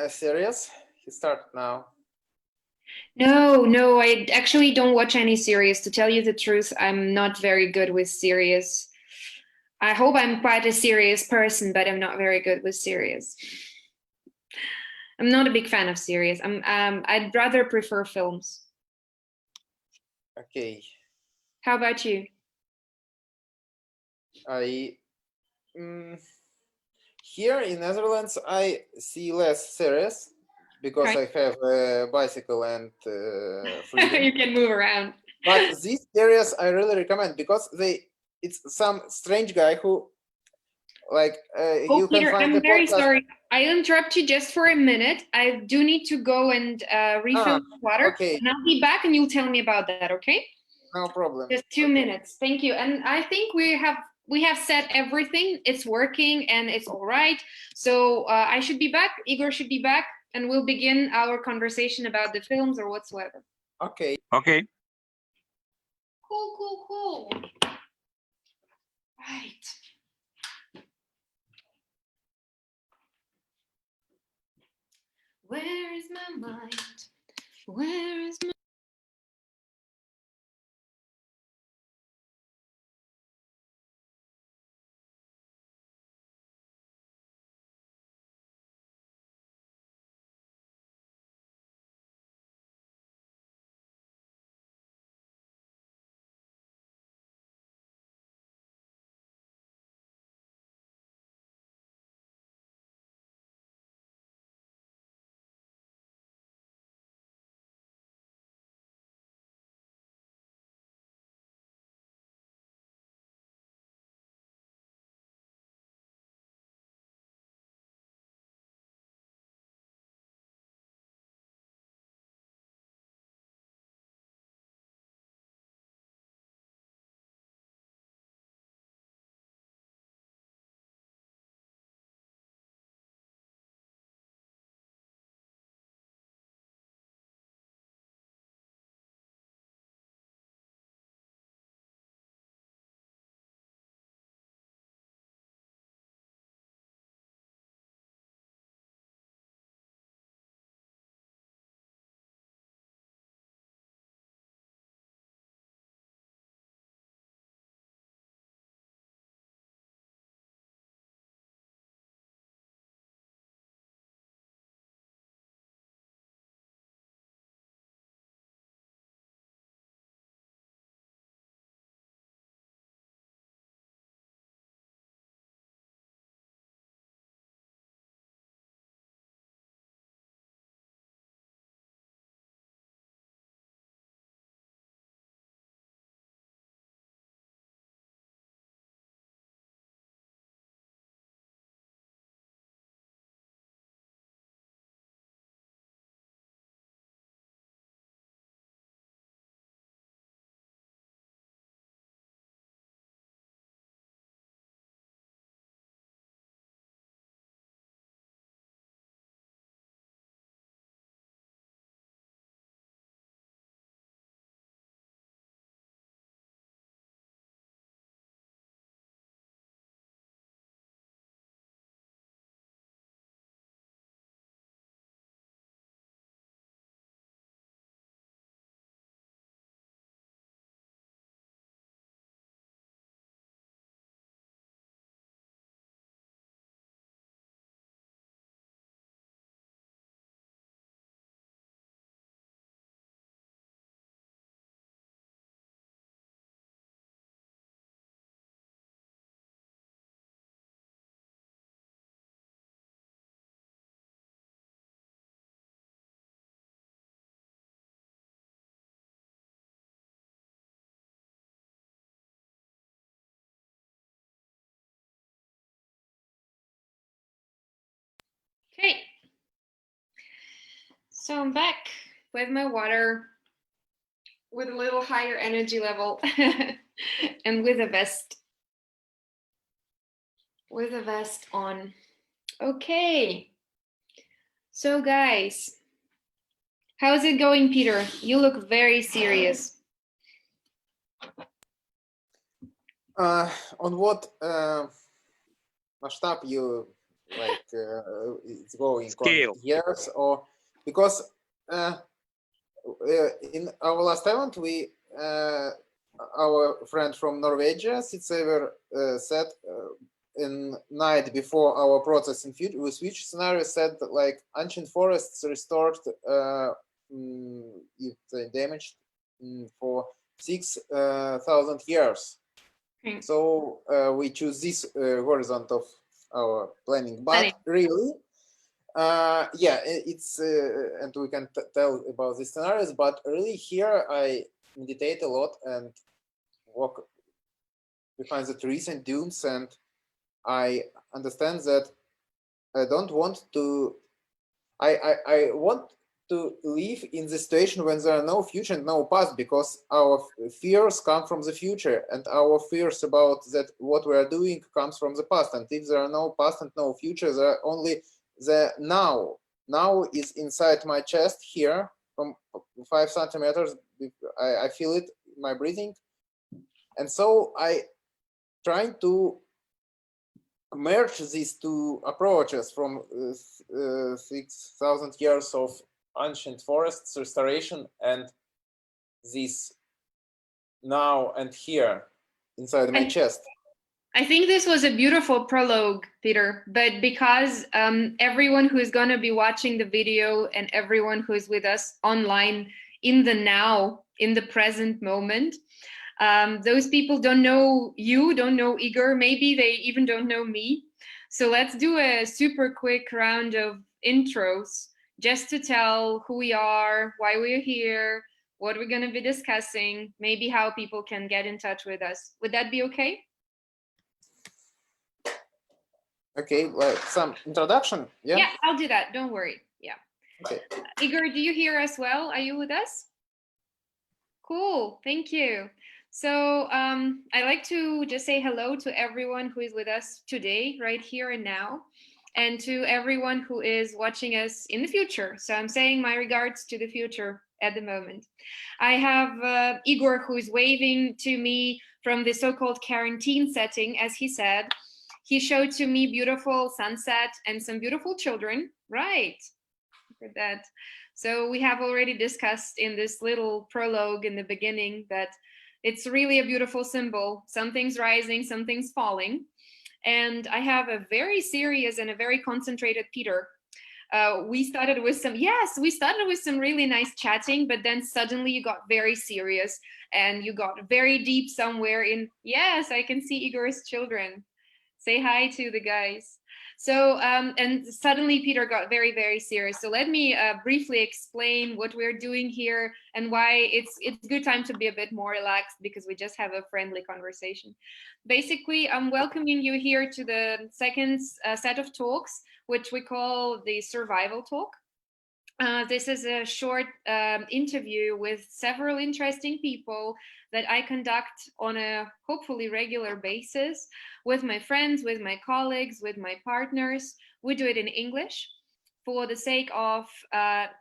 series? He started now. No, I actually don't watch any series. To tell you the truth, I'm not very good with series. I hope I'm quite a serious person, but I'm not very good with series. I'm not a big fan of series. I'd rather prefer films. Okay. How about you? Here in Netherlands, I see less series because I have a bicycle and freedom. You can move around. But these series I really recommend because it's some strange guy who you Peter, can find I'm very podcast. sorry. I interrupt you just for a minute. I do need to go and refill water. Okay. And I'll be back and you'll tell me about that, okay? No problem. Just 2 minutes. Thank you. And I think we have said everything. It's working and it's all right. So I should be back. Igor should be back. And we'll begin our conversation about the films or whatsoever. Okay. Okay. Cool. Right. Where is my mind? Where is my... Okay. So I'm back with my water, with a little higher energy level and with a vest. With a vest on. Okay. So guys, how's it going, Peter? You look very serious. On what масштаб you like it's going Scale. on years, or because in our last event we our friend from Norwegia, Sitsever, said in night before our process in with switch scenario, said that like ancient forests restored if they damaged for 6,000 years. So we choose this horizon of our planning, but really, yeah, it's and we can tell about these scenarios, but really here I meditate a lot and walk behind the trees and dunes, and I understand that I don't want to, I want to live in the situation when there are no future and no past, because our fears come from the future, and our fears about that what we are doing comes from the past. And if there are no past and no future, there are only the now. Now is inside my chest here from 5 centimeters. I feel it in my breathing. And so I trying to merge these two approaches from 6,000 years of ancient forests restoration and this now and here inside my chest. I think this was a beautiful prologue, Peter, but because everyone who is going to be watching the video and everyone who is with us online in the now, in the present moment, those people don't know you, don't know Igor, maybe they even don't know me. So let's do a super quick round of intros just to tell who we are, why we're here, what we're going to be discussing, maybe how people can get in touch with us. Would that be okay? Okay, well, some introduction, yeah? Yeah, I'll do that, don't worry, yeah. Okay. Igor, do you hear us well? Are you with us? Cool, thank you. So I'd like to just say hello to everyone who is with us today, right here and now, and to everyone who is watching us in the future. So I'm saying my regards to the future at the moment. I have Igor, who is waving to me from the so-called quarantine setting, as he said. He showed to me beautiful sunset and some beautiful children, right? Look at that. So we have already discussed in this little prologue in the beginning that it's really a beautiful symbol. Something's rising, something's falling. And I have a very serious and a very concentrated Peter. We started with some really nice chatting, but then suddenly you got very serious and you got very deep somewhere in, yes, I can see Igor's children. Say hi to the guys. So, and suddenly Peter got very, very serious. So let me briefly explain what we're doing here and why it's good time to be a bit more relaxed, because we just have a friendly conversation. Basically, I'm welcoming you here to the second set of talks, which we call the survival talk. This is a short interview with several interesting people that I conduct on a hopefully regular basis with my friends, with my colleagues, with my partners. We do it in English for the sake of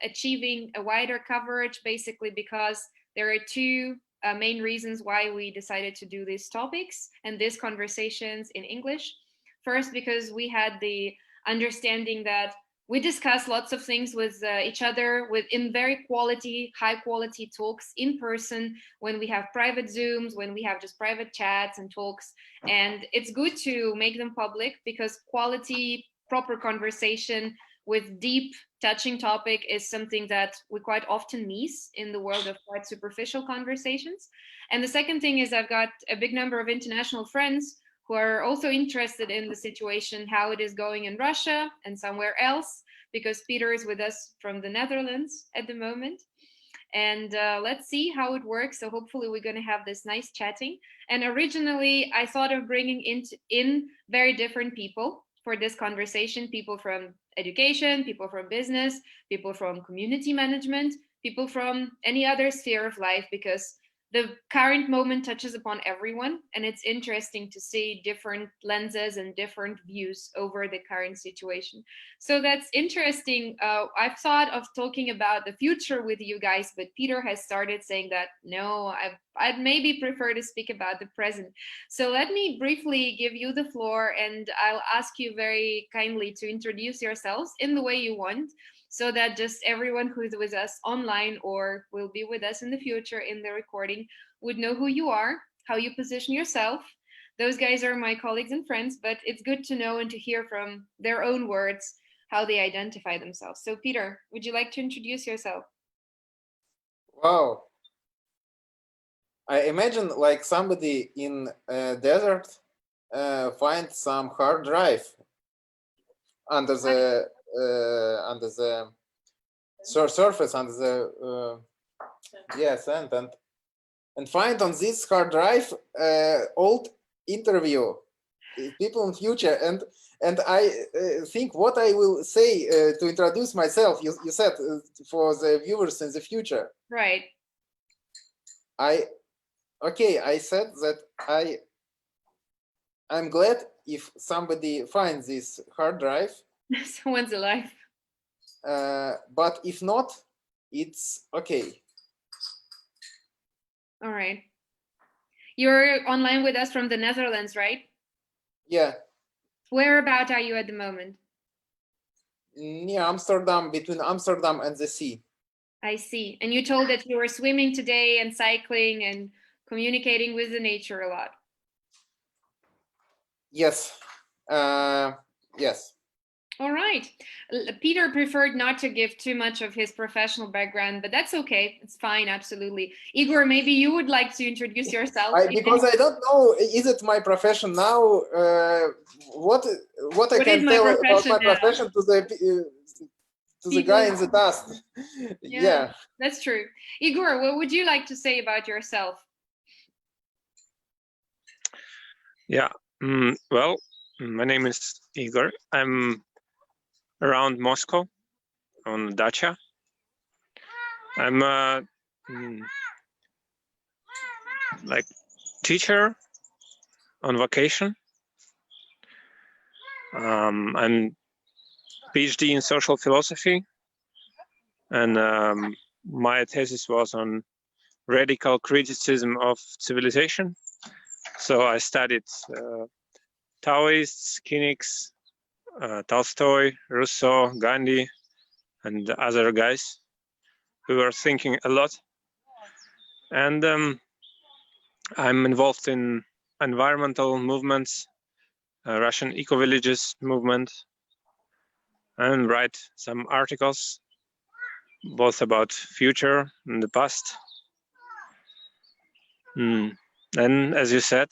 achieving a wider coverage, basically because there are two main reasons why we decided to do these topics and these conversations in English. First, because we had the understanding that we discuss lots of things with each other in very high quality talks in person, when we have private Zooms, when we have just private chats and talks. And it's good to make them public, because quality, proper conversation with deep touching topic is something that we quite often miss in the world of quite superficial conversations. And the second thing is I've got a big number of international friends who are also interested in the situation, how it is going in Russia and somewhere else, because Peter is with us from the Netherlands at the moment. And let's see how it works. So hopefully we're going to have this nice chatting. And originally I thought of bringing in very different people for this conversation, people from education, people from business, people from community management, people from any other sphere of life, because the current moment touches upon everyone, and it's interesting to see different lenses and different views over the current situation. So that's interesting. I've thought of talking about the future with you guys, but Peter has started saying that no, I'd maybe prefer to speak about the present. So let me briefly give you the floor, and I'll ask you very kindly to introduce yourselves in the way you want, so that just everyone who's with us online or will be with us in the future in the recording would know who you are, how you position yourself. Those guys are my colleagues and friends, but it's good to know and to hear from their own words how they identify themselves. So Peter, would you like to introduce yourself? Wow. I imagine like somebody in a desert finds some hard drive under the surface, under the sand, and find on this hard drive old interview people in future, and I think what I will say to introduce myself. You said for the viewers in the future, right? I said that I'm glad if somebody finds this hard drive. Someone's alive. But if not, it's okay. All right. You're online with us from the Netherlands, right? Yeah. Whereabout are you at the moment? Near Amsterdam, between Amsterdam and the sea. I see. And you told that you were swimming today and cycling and communicating with the nature a lot. Yes. Yes. All right. Peter preferred not to give too much of his professional background, but that's okay. It's fine. Absolutely. Igor, maybe you would like to introduce yourself. Because I don't know, is it my profession now? What I can tell about my profession to the guy in the dust? Yeah. That's true. Igor, what would you like to say about yourself? Yeah. Well, my name is Igor. I'm around Moscow on dacha. I'm a like teacher on vacation. I'm PhD in social philosophy, and my thesis was on radical criticism of civilization. So I studied Taoists, cynics, Tolstoy, Rousseau, Gandhi, and other guys who were thinking a lot. And I'm involved in environmental movements, Russian eco-villages movement, and write some articles, both about future and the past. And as you said,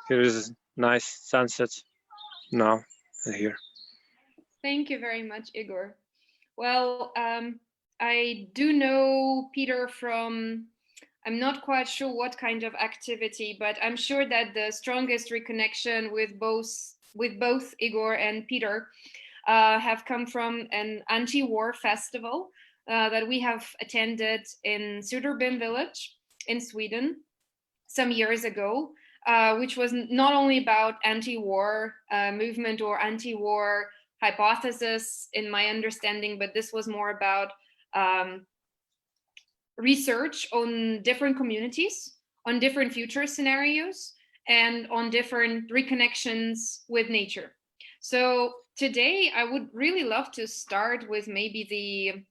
here is a nice sunset now and here. Thank you very much, Igor. Well, I do know Peter from, I'm not quite sure what kind of activity, but I'm sure that the strongest reconnection with both Igor and Peter have come from an anti-war festival that we have attended in Söderby village in Sweden some years ago, which was not only about anti-war movement or anti-war hypothesis in my understanding, but this was more about research on different communities, on different future scenarios, and on different reconnections with nature. So today I would really love to start with maybe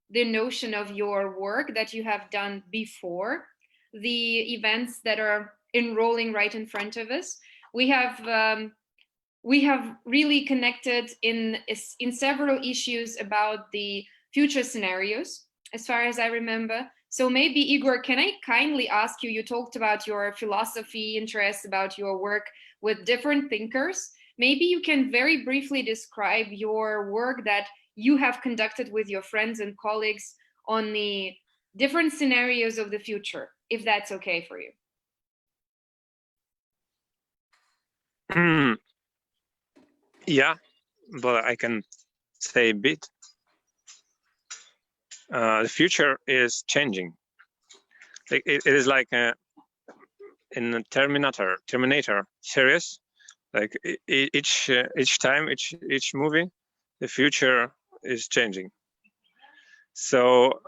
the notion of your work that you have done before the events that are enrolling right in front of us. We have really connected in several issues about the future scenarios, as far as I remember. So maybe, Igor, can I kindly ask you, you talked about your philosophy interests, about your work with different thinkers. Maybe you can very briefly describe your work that you have conducted with your friends and colleagues on the different scenarios of the future, if that's okay for you. Yeah, but I can say a bit. The future is changing. it is like in a Terminator series. Like each time, each movie, the future is changing. So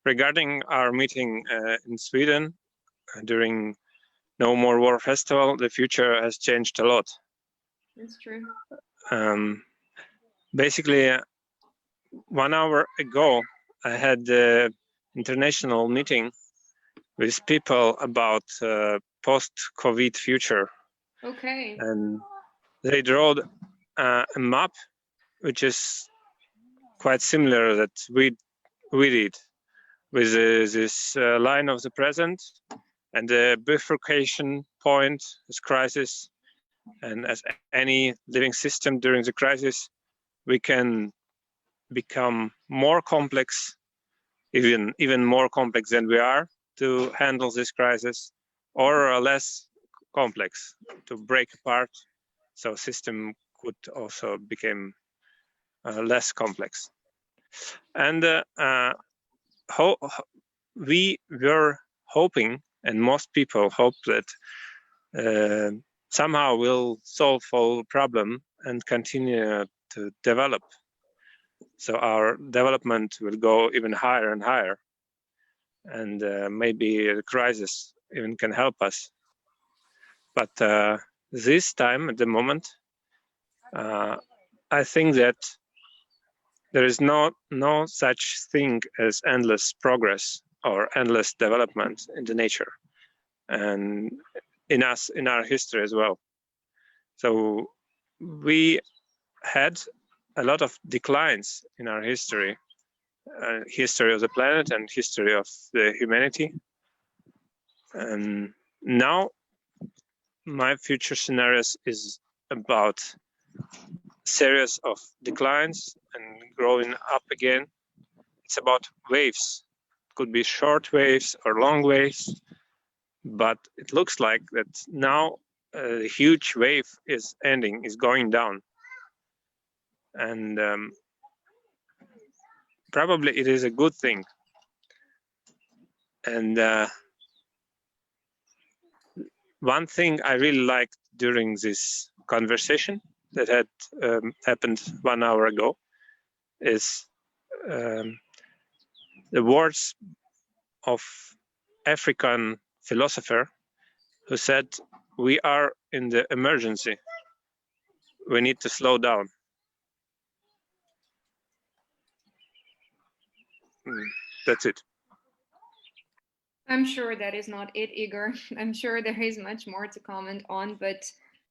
regarding our meeting in Sweden during No More War Festival, the future has changed a lot. That's true. Basically, 1 hour ago, I had an international meeting with people about post-COVID future. Okay. And they drew a map, which is quite similar that we did, with this line of the present and the bifurcation point as crisis. And as any living system during the crisis, we can become more complex, even more complex than we are to handle this crisis, or less complex to break apart, so system could also become less complex. And we were hoping, and most people hope, that somehow we'll solve all problem and continue to develop. So our development will go even higher and higher, and maybe the crisis even can help us. But this time, at the moment, I think that there is no such thing as endless progress or endless development in the nature, and in our history as well. So we had a lot of declines in our history of the planet and history of the humanity. And now my future scenarios is about series of declines and growing up again. It's about waves. It could be short waves or long waves, but it looks like that now a huge wave is ending, is going down. And probably it is a good thing. And one thing I really liked during this conversation that had happened 1 hour ago is the words of African philosopher who said, "We are in the emergency. We need to slow down." That's it. I'm sure that is not it, Igor. I'm sure there is much more to comment on, but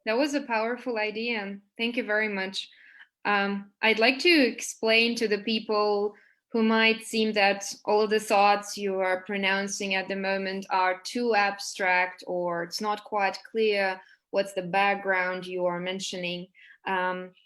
that was a powerful idea. Thank you very much. I'd like to explain to the people who might seem that all of the thoughts you are pronouncing at the moment are too abstract, or it's not quite clear what's the background you are mentioning.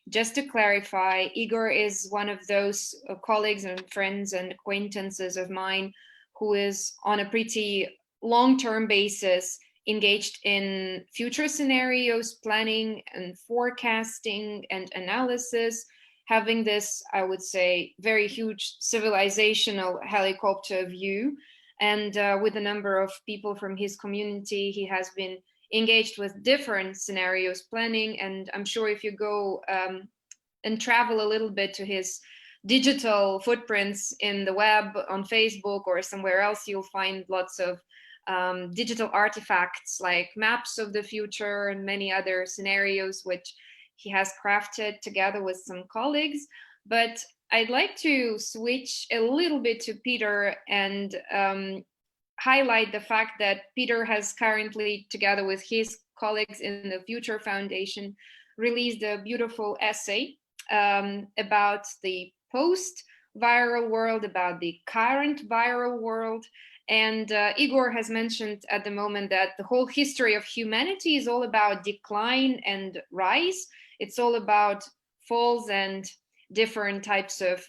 Just to clarify, Igor is one of those colleagues and friends and acquaintances of mine who is on a pretty long-term basis engaged in future scenarios, planning and forecasting and analysis, having this, I would say, very huge civilizational helicopter view. And with a number of people from his community, he has been engaged with different scenarios planning. And I'm sure if you go and travel a little bit to his digital footprints in the web, on Facebook or somewhere else, you'll find lots of digital artifacts like maps of the future and many other scenarios which he has crafted together with some colleagues. But I'd like to switch a little bit to Peter and highlight the fact that Peter has currently, together with his colleagues in the Future Foundation, released a beautiful essay about the post-viral world, about the current viral world. And Igor has mentioned at the moment that the whole history of humanity is all about decline and rise. It's all about falls and different types of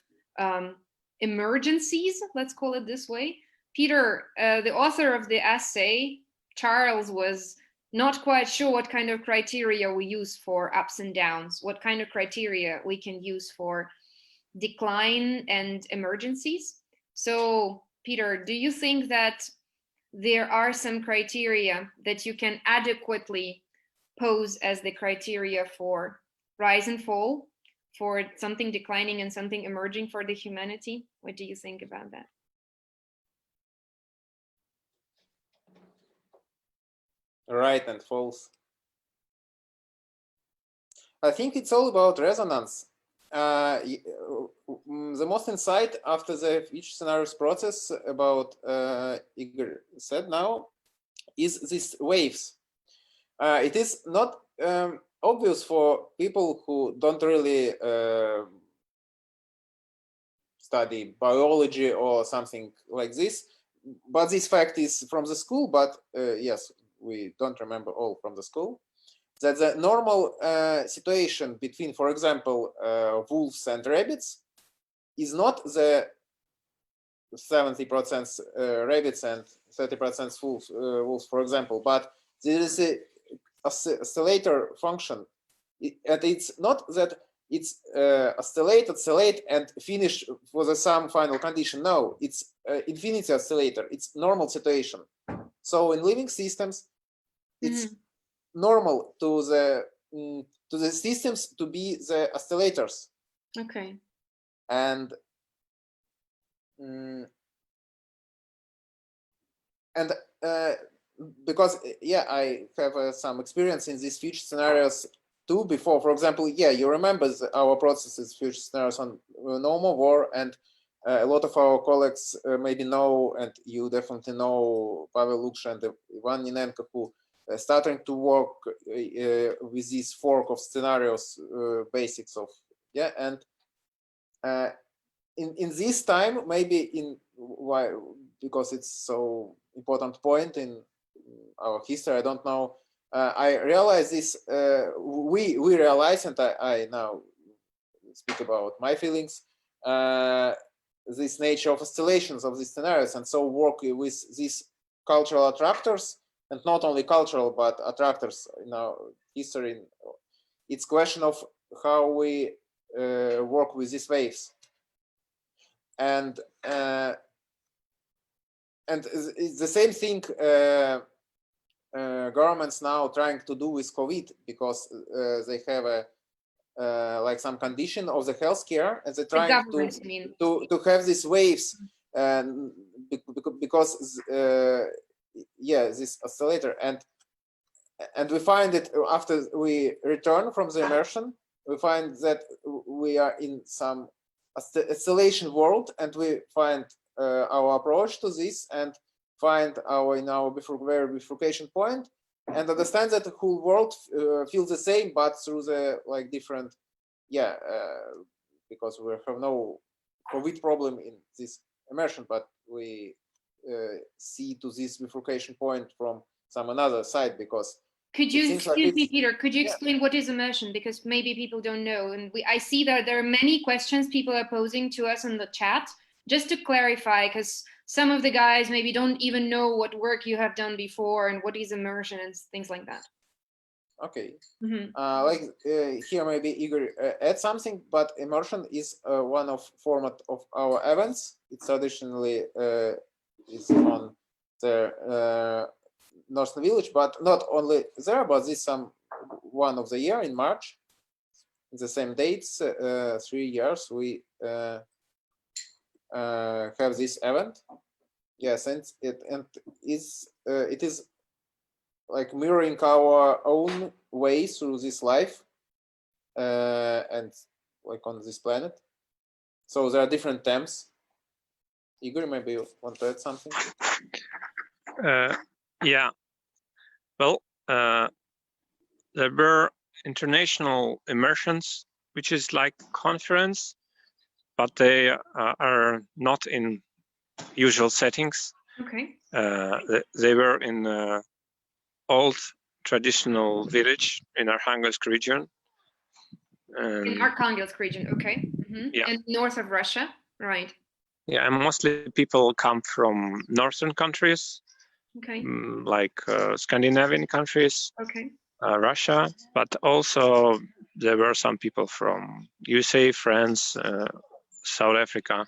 emergencies, let's call it this way. Peter, the author of the essay, Charles, was not quite sure what kind of criteria we use for ups and downs, what kind of criteria we can use for decline and emergencies. So Peter, do you think that there are some criteria that you can adequately pose as the criteria for rise and fall, for something declining and something emerging for the humanity? What do you think about that? Right and false. I think it's all about resonance. The most insight after the future scenarios process about Igor said now is these waves. It is not obvious for people who don't really study biology or something like this, but this fact is from the school, but yes, we don't remember all from the school, that the normal situation between, for example, wolves and rabbits is not the 70% rabbits and 30% wolves, for example, but there is a oscillator function, and it's not that it's oscillate and finish for the some final condition. No, it's infinity oscillator. It's normal situation. So in living systems, it's normal to the systems to be the oscillators. Okay. And because yeah, I have some experience in these future scenarios too before. For example, yeah, you remember our processes, future scenarios on No More War, and a lot of our colleagues maybe know, and you definitely know Pavel Luksha and Ivan Ninenko, who starting to work with this fork of scenarios, basics of, yeah, and in this time, maybe in why, because it's so important point in our history, I don't know, I realize this, we realize, and I now speak about my feelings, this nature of oscillations of these scenarios, and so work with these cultural attractors, and not only cultural, but attractors in our history. It's question of how we work with these waves. And it's the same thing governments now trying to do with COVID, because they have a like some condition of the healthcare, and they're trying to have these waves, because yeah, this oscillator, and we find it after we return from the immersion, we find that we are in some oscillation world, and we find our approach to this, and find our bifurcation point, and understand that the whole world feels the same, but through the like different, yeah, because we have no COVID problem in this immersion, but we see to this bifurcation point from some another side, because could you excuse me, Peter, could you explain what is immersion, because maybe people don't know, and I see that there are many questions people are posing to us in the chat, just to clarify, because some of the guys maybe don't even know what work you have done before and what is immersion and things like that. Okay. Like here maybe Igor add something, but immersion is one of format of our events. It's traditionally is on the Northern Village, but not only there, but this one of the year in March, the same dates, 3 years we have this event. Yes, and it is like mirroring our own way through this life, and like on this planet. So there are different themes. Igor, maybe you want to add something? Yeah. Well, there were international immersions, which is like conference, but they are not in usual settings. Okay. They were in old traditional village in Arkhangelsk region. In Arkhangelsk region, okay. Yeah. And north of Russia, right? Yeah, and mostly people come from northern countries, okay, like Scandinavian countries, okay, Russia, but also there were some people from USA, France, South Africa.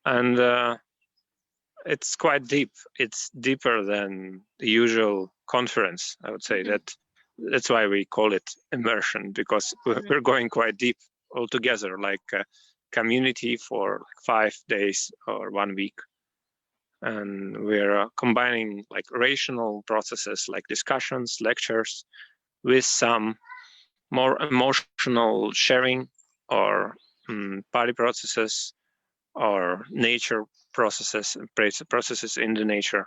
and it's quite deep. It's deeper than the usual conference, I would say. That's why we call it immersion, because we're going quite deep all together, like a community for 5 days or 1 week. And we're combining like rational processes like discussions, lectures, with some more emotional sharing or body processes or nature processes in the nature.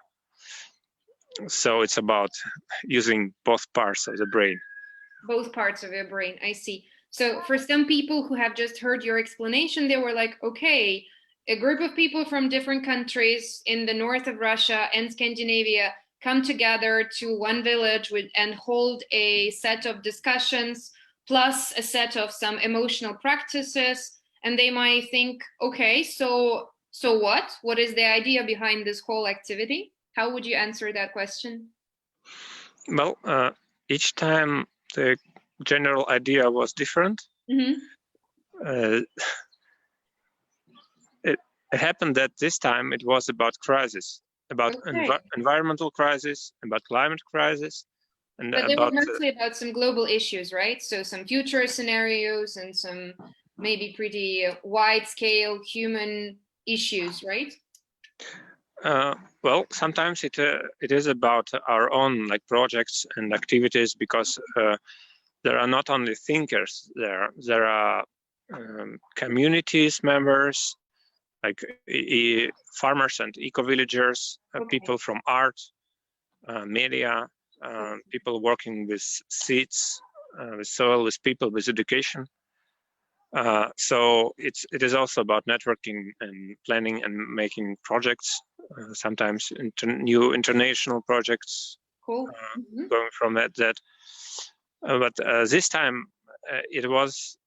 So it's about using both parts of the brain. Both parts of your brain, I see. So for some people who have just heard your explanation, they were like, okay, a group of people from different countries in the north of Russia and Scandinavia come together to one village and hold a set of discussions plus a set of some emotional practices. And they might think, okay, so what is the idea behind this whole activity? How would you answer that question? Well, each time the general idea was different. It happened that this time it was about crisis, about environmental crisis, about climate crisis. But they were mostly about some global issues, right? So some future scenarios and some maybe pretty wide-scale human issues, right? Well, sometimes it is about our own like projects and activities, because there are not only thinkers there are communities members, like farmers and eco-villagers, people from art, media, people working with seeds, with soil, with people, with education. So it is also about networking and planning and making projects, sometimes new international projects. Cool. Going from that. But this time it was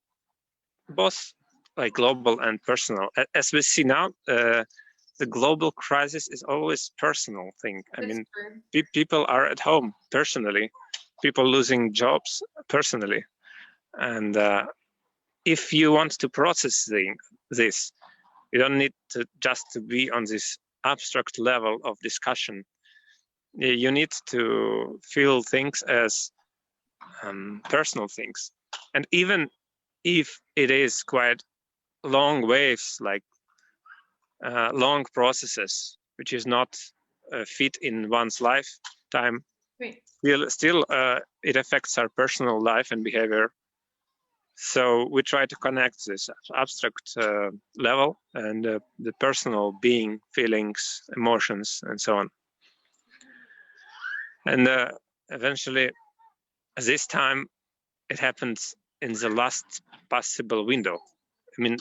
both like global and personal. As we see now, the global crisis is always personal thing. I mean, people are at home personally, people losing jobs personally. And if you want to process this, you don't need to just to be on this abstract level of discussion. You need to feel things as personal things. And even if it is quite long waves, like long processes, which is not fit in one's lifetime, still it affects our personal life and behavior. So we try to connect this abstract level and the personal being, feelings, emotions, and so on. And eventually, this time, it happens in the last possible window. I mean,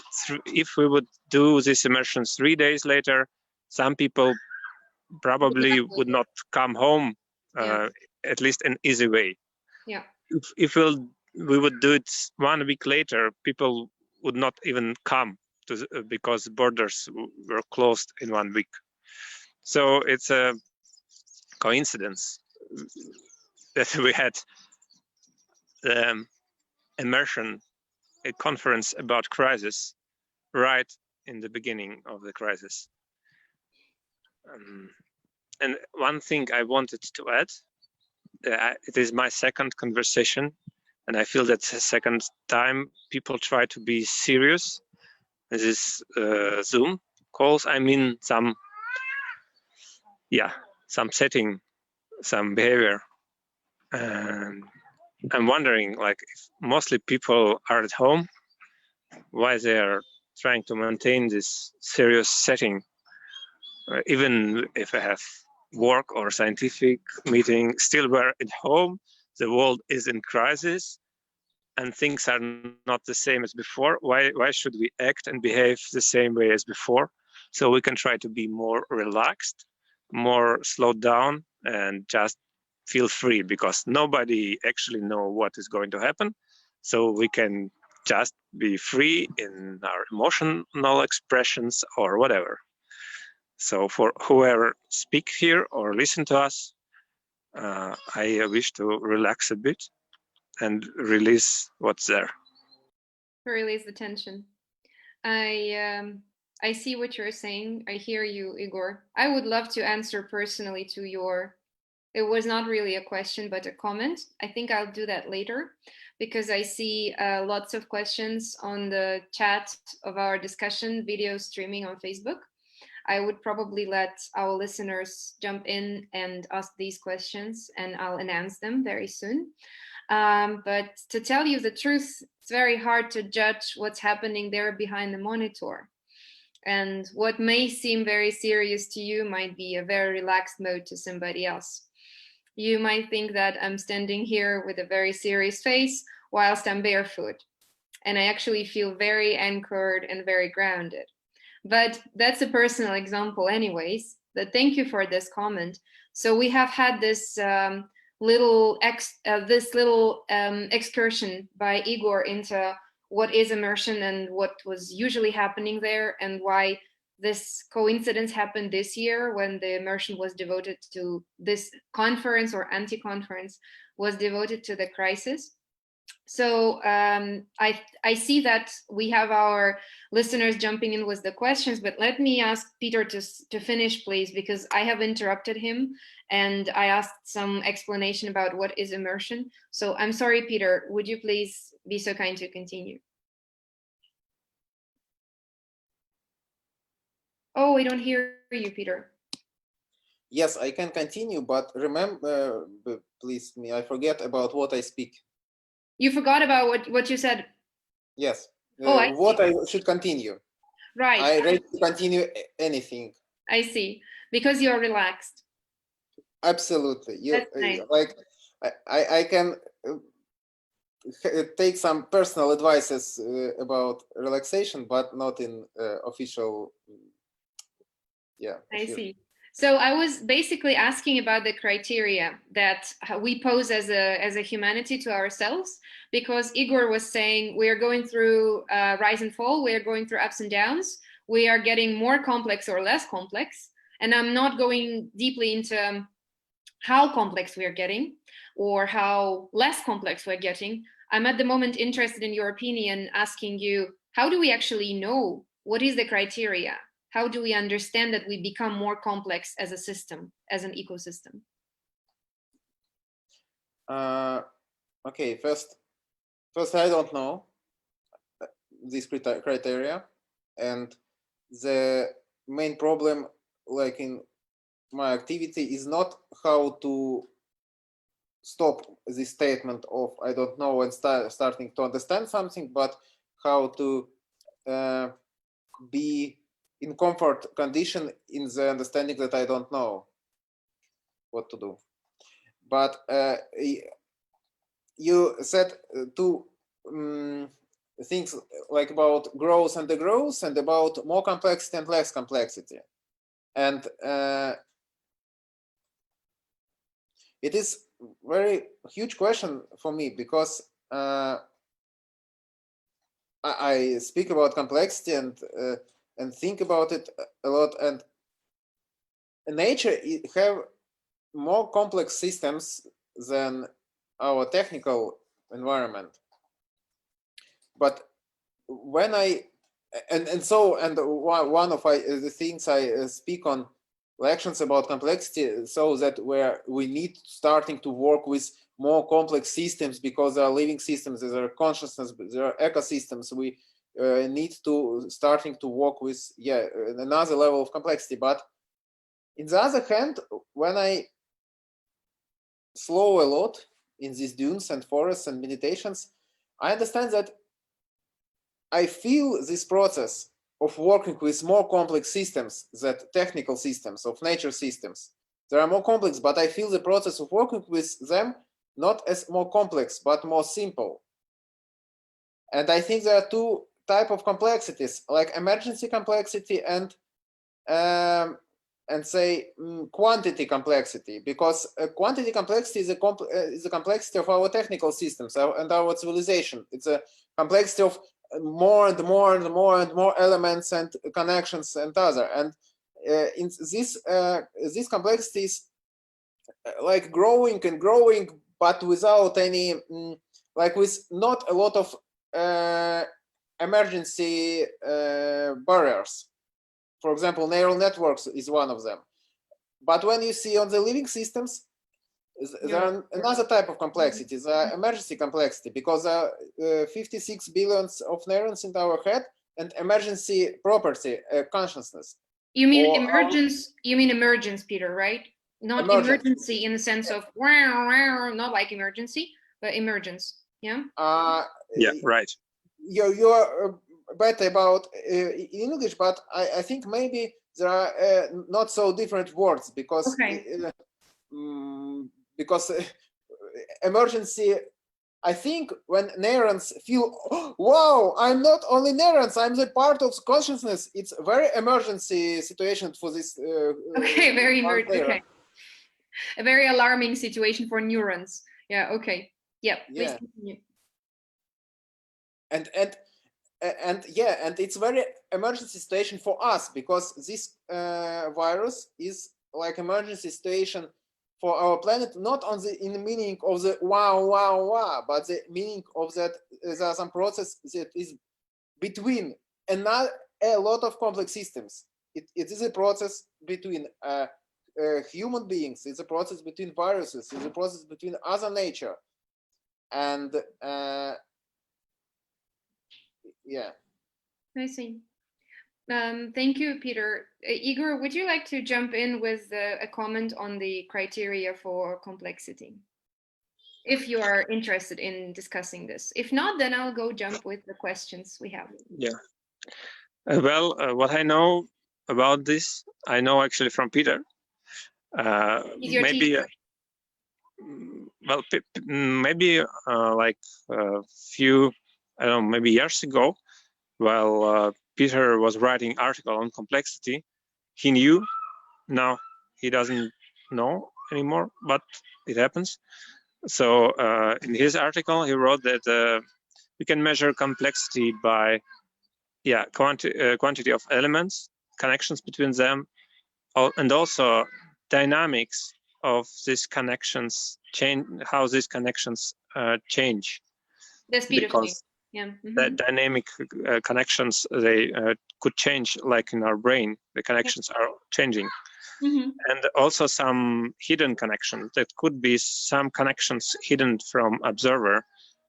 if we would do this immersion 3 days later, some people probably would not come home, at least in easy way. Yeah. If we would do it 1 week later, people would not even come because borders were closed in 1 week. So it's a coincidence that we had the immersion, a conference about crisis, right in the beginning of the crisis. And one thing I wanted to add, it is my second conversation, and I feel that the second time people try to be serious. This is Zoom calls. I mean, some setting, some behavior. I'm wondering, like, if mostly people are at home, why they are trying to maintain this serious setting, even if I have work or scientific meeting, still we're at home, the world is in crisis, and things are not the same as before. Why should we act and behave the same way as before? So we can try to be more relaxed, more slowed down, and just feel free, because nobody actually know what is going to happen. So we can just be free in our emotional expressions or whatever. So for whoever speak here or listen to us, I wish to relax a bit and release what's there. Release the tension. I I see what you're saying. I hear you, Igor. I would love to answer personally to your, it was not really a question, but a comment. I think I'll do that later because I see lots of questions on the chat of our discussion video streaming on Facebook. I would probably let our listeners jump in and ask these questions, and I'll announce them very soon. But to tell you the truth, it's very hard to judge what's happening there behind the monitor. And what may seem very serious to you might be a very relaxed mode to somebody else. You might think that I'm standing here with a very serious face whilst I'm barefoot. And I actually feel very anchored and very grounded. But that's a personal example anyways. But thank you for this comment. So we have had this little excursion by Igor into what is immersion and what was usually happening there, and why this coincidence happened this year when the immersion was devoted to this conference, or anti-conference was devoted to the crisis. So I see that we have our listeners jumping in with the questions, but let me ask Peter to finish, please, because I have interrupted him and I asked some explanation about what is immersion. So I'm sorry, Peter, would you please be so kind to continue? Oh, I don't hear you, Peter. Yes, I can continue, but remember, please, I forget about what I speak. You forgot about what you said. Yes. What I should continue. Right. I ready to continue anything. I see. Because you're relaxed. Absolutely. That's nice. Like I can take some personal advices about relaxation, but not in official. Yeah. I see. So I was basically asking about the criteria that we pose as a humanity to ourselves, because Igor was saying we are going through rise and fall, we are going through ups and downs, we are getting more complex or less complex, and I'm not going deeply into how complex we are getting or how less complex we're getting. I'm at the moment interested in your opinion, asking you, how do we actually know what is the criteria? How do we understand that we become more complex as a system, as an ecosystem? Okay, first I don't know these criteria, and the main problem, like in my activity, is not how to stop the statement of I don't know and starting to understand something, but how to be in comfort condition in the understanding that I don't know what to do. But you said two things, like about growth and degrowth, and about more complexity and less complexity. And it is very huge question for me, because I speak about complexity and think about it a lot, and nature have more complex systems than our technical environment. But when one of the things I speak on lections about complexity, so that where we need starting to work with more complex systems, because there are living systems, there are consciousness, there are ecosystems. We need to starting to work with another level of complexity. But in the other hand, when I slow a lot in these dunes and forests and meditations, I understand that I feel this process of working with more complex systems, that technical systems, of nature systems. They are more complex, but I feel the process of working with them not as more complex, but more simple. And I think there are two types of complexities, like emergency complexity and say quantity complexity, because quantity complexity is the complexity of our technical systems and our civilization. It's a complexity of more and more and more and more elements and connections and other. And in this complexity is like growing and growing, but without any, like with not a lot of emergency barriers. For example, neural networks is one of them. But when you see on the living systems, there are another type of complexity, the emergency complexity, because 56 billions of neurons in our head and emergency property, consciousness. You mean emergence? You mean emergence, Peter, right? Not emergency in the sense of not like emergency, but emergence. Yeah. Yeah, right. You're better about English, but I think maybe there are not so different words because because emergency. I think when neurons feel, oh, wow, I'm not only neurons, I'm the part of consciousness. It's a very emergency situation for this. Very okay. A very alarming situation for neurons. Yeah. Okay. Yeah. Please continue. And it's very emergency situation for us because this virus is like emergency situation for our planet, not on the in the meaning of the wow, but the meaning of that there are some process that is between another a lot of complex systems. It is a process between human beings. It's a process between viruses. It's a process between other nature, and yeah. I see. Thank you, Peter. Igor, would you like to jump in with a comment on the criteria for complexity? If you are interested in discussing this. If not, then I'll go jump with the questions we have. Yeah. Well, what I know about this, I know actually from Peter. Maybe, well, maybe like a few, I don't know, maybe years ago, while Peter was writing article on complexity, he knew. Now he doesn't know anymore, but it happens. So in his article, he wrote that we can measure complexity by, quantity of elements, connections between them, and also dynamics of these connections change, how these connections change. The speed of change. Yeah. The dynamic connections, they could change, like in our brain, the connections are changing. And also some hidden connections. That could be some connections hidden from observer.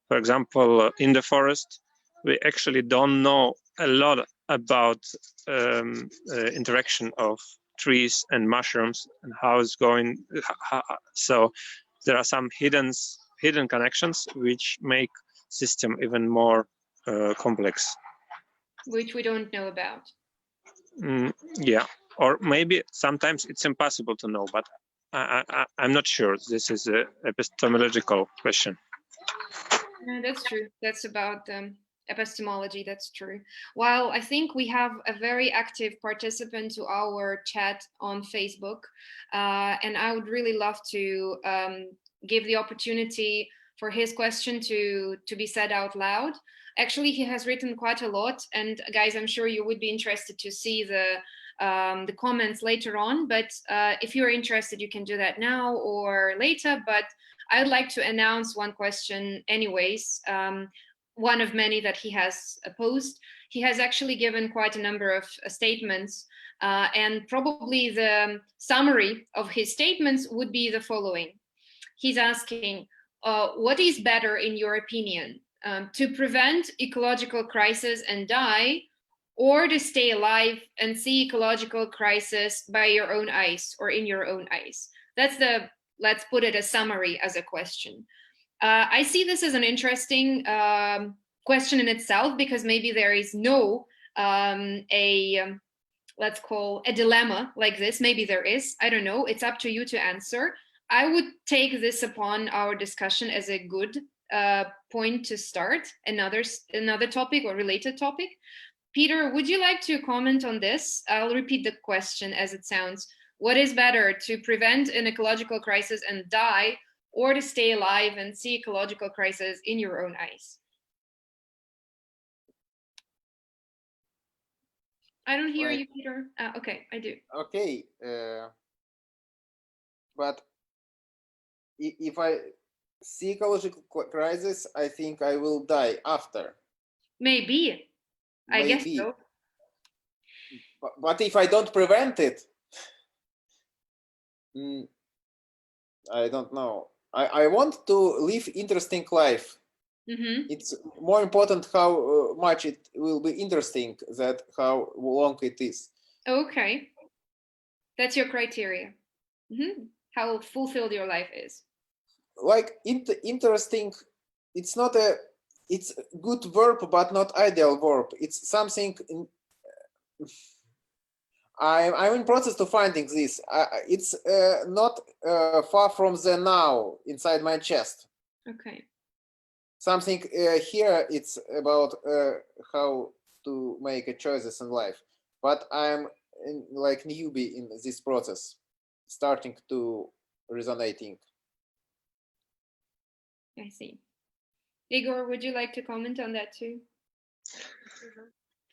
For example, in the forest, we actually don't know a lot about interaction of trees and mushrooms and how it's going. So there are some hidden connections which make system even more complex, which we don't know about. Yeah, or maybe sometimes it's impossible to know, but I'm not sure. This is an epistemological question. That's true. That's about epistemology. That's true. While I think we have a very active participant to our chat on Facebook, and I would really love to give the opportunity for his question to be said out loud. Actually, he has written quite a lot, and guys, I'm sure you would be interested to see the comments later on. But if you're interested, you can do that now or later. But I'd like to announce one question, anyways. One of many that he has posed. He has actually given quite a number of statements, and probably the summary of his statements would be the following. He's asking, what is better in your opinion, to prevent ecological crisis and die, or to stay alive and see ecological crisis by your own eyes or in your own eyes? That's the, let's put it a summary as a question. I see this as an interesting question in itself, because maybe there is no let's call a dilemma like this. Maybe there is, I don't know. It's up to you to answer. I would take this upon our discussion as a good point to start another topic or related topic. Peter, would you like to comment on this? I'll repeat the question as it sounds. What is better, to prevent an ecological crisis and die, or to stay alive and see ecological crisis in your own eyes? I don't hear you, Peter. Okay, I do. Okay, but if I see ecological crisis, I think I will die after. Maybe. I guess so. but if I don't prevent it, I don't know. I want to live interesting life. It's more important how much it will be interesting than how long it is. Okay, that's your criteria. How fulfilled your life is. Like interesting, it's not a, it's a good verb, but not ideal verb. It's something. I'm in process to finding this. It's not far from the now inside my chest. Okay. Something here, it's about how to make choices in life. But I'm like newbie in this process, starting to resonating. I see. Igor, would you like to comment on that too?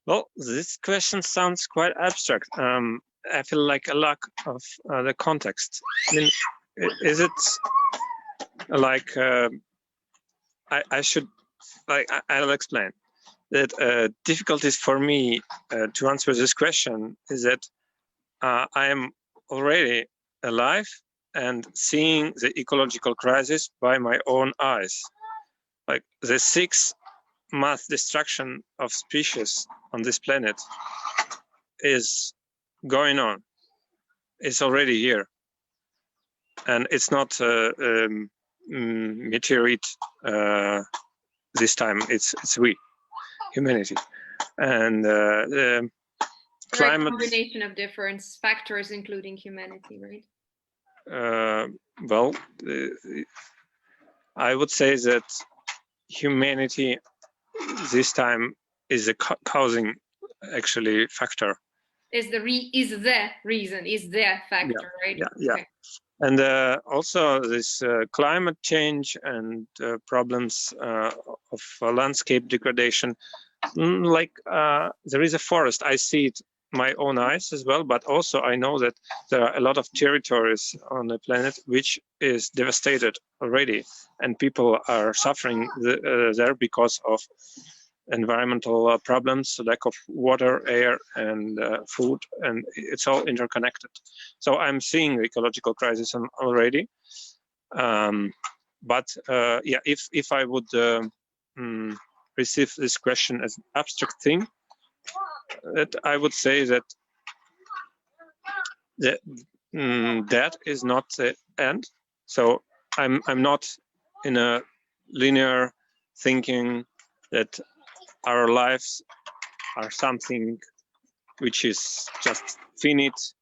Well, this question sounds quite abstract. I feel like a lack of the context. I mean, is it like I should, like, I'll explain that difficulties for me to answer this question is that I am already alive and seeing the ecological crisis by my own eyes. Like the 6 mass destruction of species on this planet is going on. It's already here, and it's not meteorite this time. It's we, humanity, and the climate. Combination of different factors, including humanity, right? Well, I would say that humanity this time is a causing actually factor. Is the reason, is the factor, right? Yeah. Okay. And also this climate change and problems of landscape degradation. Like there is a forest, I see it my own eyes as well, but also I know that there are a lot of territories on the planet which is devastated already, and people are suffering there because of environmental problems, lack of water, air, and food, and it's all interconnected. So I'm seeing the ecological crisis already. But yeah, if I would receive this question as an abstract thing, that I would say that that is not the end. So I'm not in a linear thinking that our lives are something which is just finite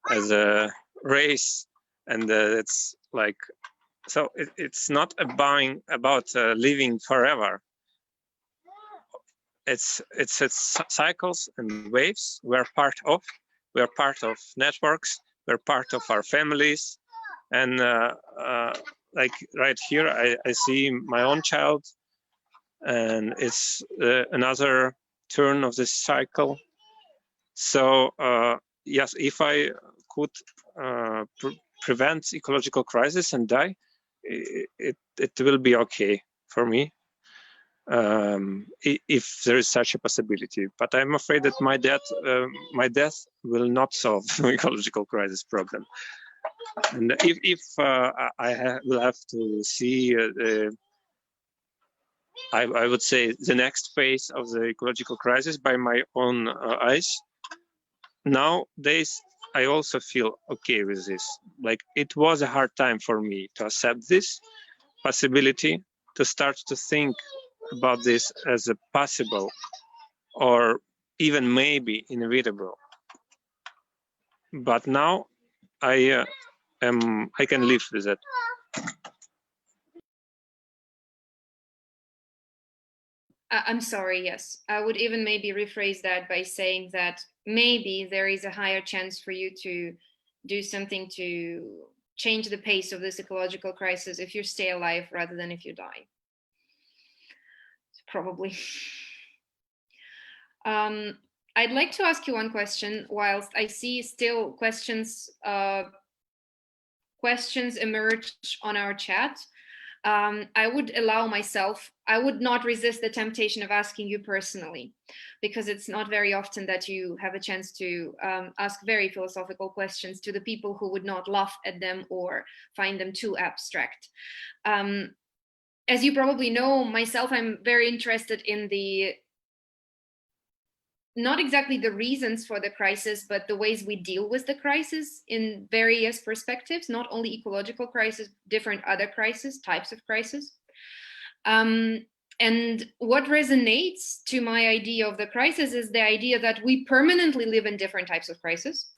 as a race, and it's like, so it's not about living forever. It's cycles and waves we're part of. We're part of networks. We're part of our families, and like right here, I see my own child, and it's another turn of this cycle. So yes, if I could prevent ecological crisis and die, it will be okay for me, if there is such a possibility. But I'm afraid that my death will not solve the ecological crisis problem. And if I will have to see I would say the next phase of the ecological crisis by my own eyes. Nowadays, I also feel okay with this. Like, it was a hard time for me to accept this possibility, to start to think about this as a possible or even maybe inevitable. But now I can live with it. I'm sorry, yes. I would even maybe rephrase that by saying that maybe there is a higher chance for you to do something to change the pace of this ecological crisis if you stay alive rather than if you die. Probably. I'd like to ask you one question, whilst I see still questions emerge on our chat. I would allow myself, I would not resist the temptation of asking you personally, because it's not very often that you have a chance to ask very philosophical questions to the people who would not laugh at them or find them too abstract. As you probably know, myself, I'm very interested in the, not exactly the reasons for the crisis, but the ways we deal with the crisis in various perspectives, not only ecological crisis, different other crises, types of crisis. And what resonates to my idea of the crisis is the idea that we permanently live in different types of crisis.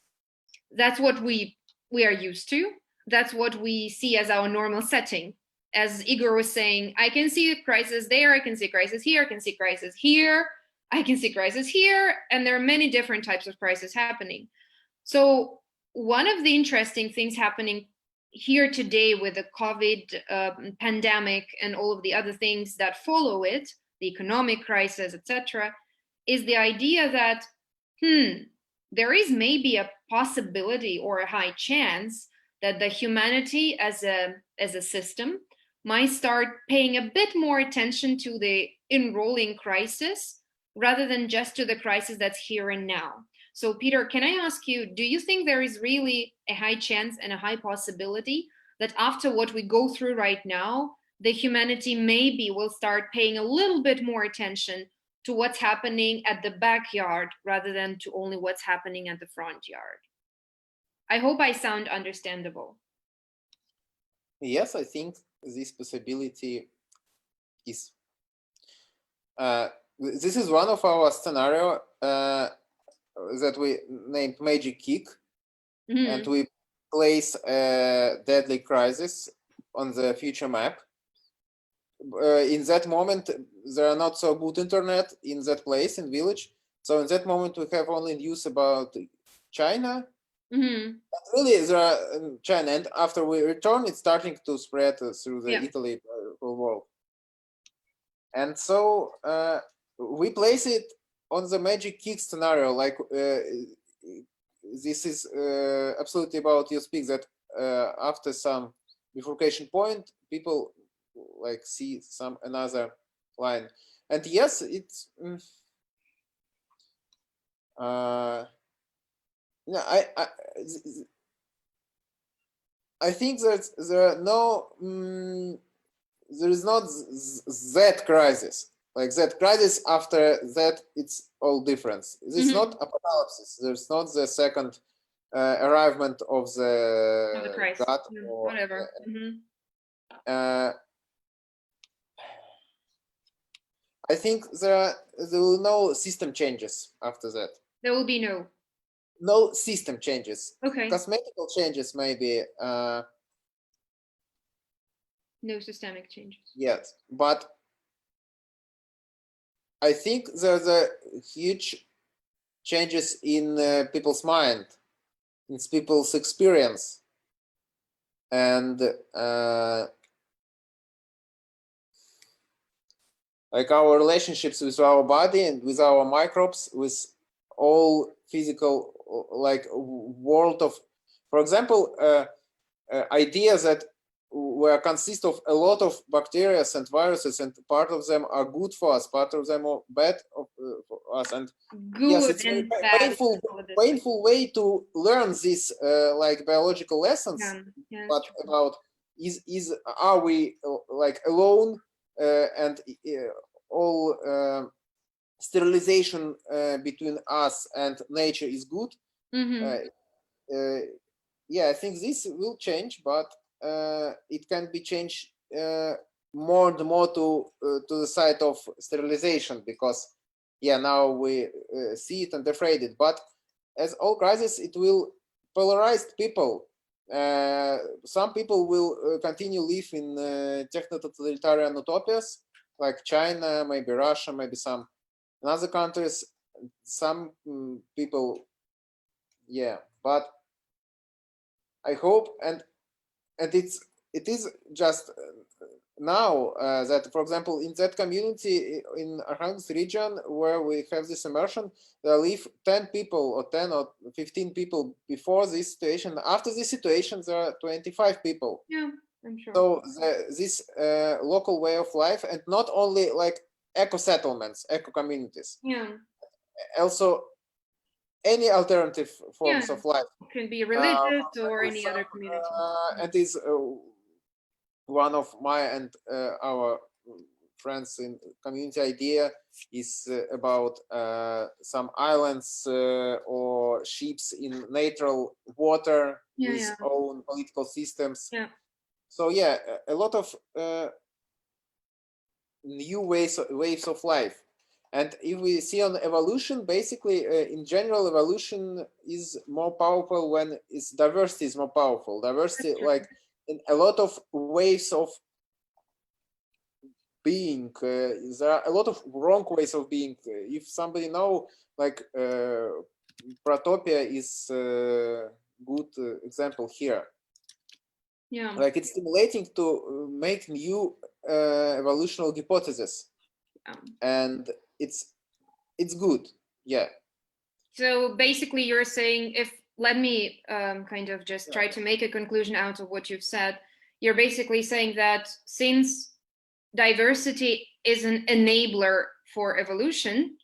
That's what we are used to. That's what we see as our normal setting. As Igor was saying, I can see a crisis there, I can see a crisis here, I can see crisis here, I can see crisis here, and there are many different types of crisis happening. So one of the interesting things happening here today with the COVID pandemic and all of the other things that follow it, the economic crisis, etc., is the idea that, there is maybe a possibility or a high chance that the humanity as a system might start paying a bit more attention to the enrolling crisis rather than just to the crisis that's here and now. So Peter, can I ask you, do you think there is really a high chance and a high possibility that after what we go through right now, the humanity maybe will start paying a little bit more attention to what's happening at the backyard rather than to only what's happening at the front yard? I hope I sound understandable. Yes, I think this possibility is this is one of our scenario that we named Magic Kick, and we place a deadly crisis on the future map. In that moment, there are not so good internet in that place, in village. So in that moment, we have only news about China. But really, there are China, and after we return, it's starting to spread through the Italy whole world. And so we place it on the Magic Kick scenario, like this is absolutely about you speak that after some bifurcation point, people like see some another line. And yes, it's I think that there is not that crisis. Like that crisis, after that, it's all different. This is not apocalypse. There's not the second arrivement of the God or whatever. I think there will be no system changes after that. There will be no system changes. Okay. Cosmetical changes maybe. No systemic changes. Yes, but I think there's a huge changes in people's mind, in people's experience, and like our relationships with our body and with our microbes, with all physical, like world of, for example, ideas that where consist of a lot of bacteria and viruses, and part of them are good for us, part of them are bad for us, and good, yes, it's a painful way to learn these like biological lessons. But about are we like alone, and all sterilization between us and nature is good. Yeah, I think this will change, but it can be changed more and more to the side of sterilization, because now we see it and afraid it. But as all crises, it will polarize people. Some people will continue live in techno-totalitarian utopias like China, maybe Russia, maybe some in other countries. Some people, but I hope, and it is just now that, for example, in that community in Arkhangelsk region where we have this immersion, there live 10 people or 10 or 15 people before this situation. After this situation, there are 25 people. I'm sure. So this local way of life, and not only like eco settlements, eco communities. Yeah. Also, any alternative forms of life. It can be religious or any other community. And is one of my and our friends in community idea is about some islands or ships in neutral water with own political systems. Yeah. So yeah, a lot of new ways of life. And if we see on evolution, basically, in general, evolution is more powerful when its diversity is more powerful. Diversity, like in a lot of ways of being, there are a lot of wrong ways of being. If somebody know, like Protopia is a good example here. Yeah. Like it's stimulating to make new evolutionary hypotheses, and it's good. Yeah. So basically, you're saying, if let me kind of just try to make a conclusion out of what you've said. You're basically saying that since diversity is an enabler for evolution,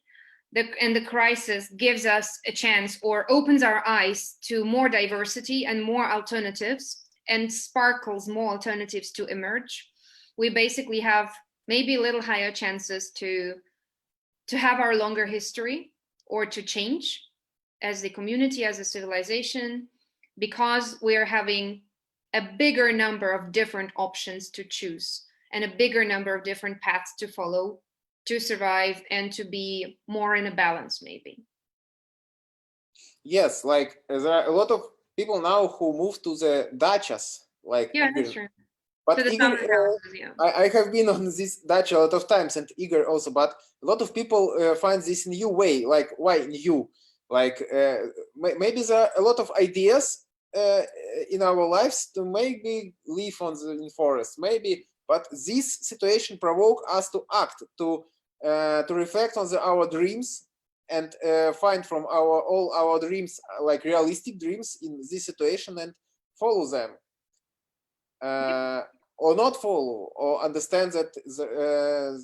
and the crisis gives us a chance or opens our eyes to more diversity and more alternatives and sparkles more alternatives to emerge, we basically have maybe a little higher chances to have our longer history or to change as a community, as a civilization, because we're having a bigger number of different options to choose and a bigger number of different paths to follow to survive and to be more in a balance, maybe. Yes, like there are a lot of people now who move to the dachas, like yeah, Igor. That's true. But the Igor, houses, yeah. I have been on this dacha a lot of times, and Igor also. But a lot of people find this new way. Like, why new? Like maybe there are a lot of ideas in our lives to maybe live in forest, maybe. But this situation provoke us to act, to reflect on our dreams, and find from all our dreams, like realistic dreams in this situation, and follow them. Or not follow, or understand that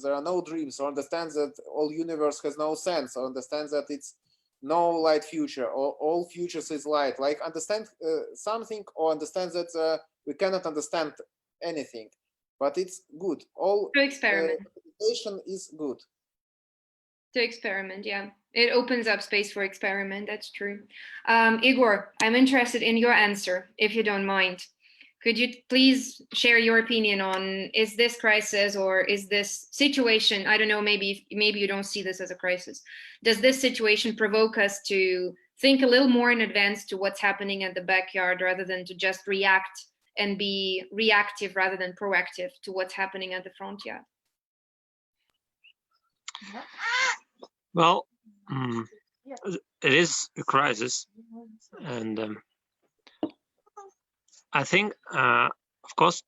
there are no dreams, or understand that all universe has no sense, or understand that it's no light future, or all futures is light. Like understand something, or understand that we cannot understand anything, but it's good. All to experiment. Is good. To experiment, yeah. It opens up space for experiment, that's true. Igor, I'm interested in your answer, if you don't mind. Could you please share your opinion on, is this crisis or is this situation, I don't know, maybe you don't see this as a crisis. Does this situation provoke us to think a little more in advance to what's happening at the backyard rather than to just react and be reactive rather than proactive to what's happening at the front yard? Well, it is a crisis, and I think, of course,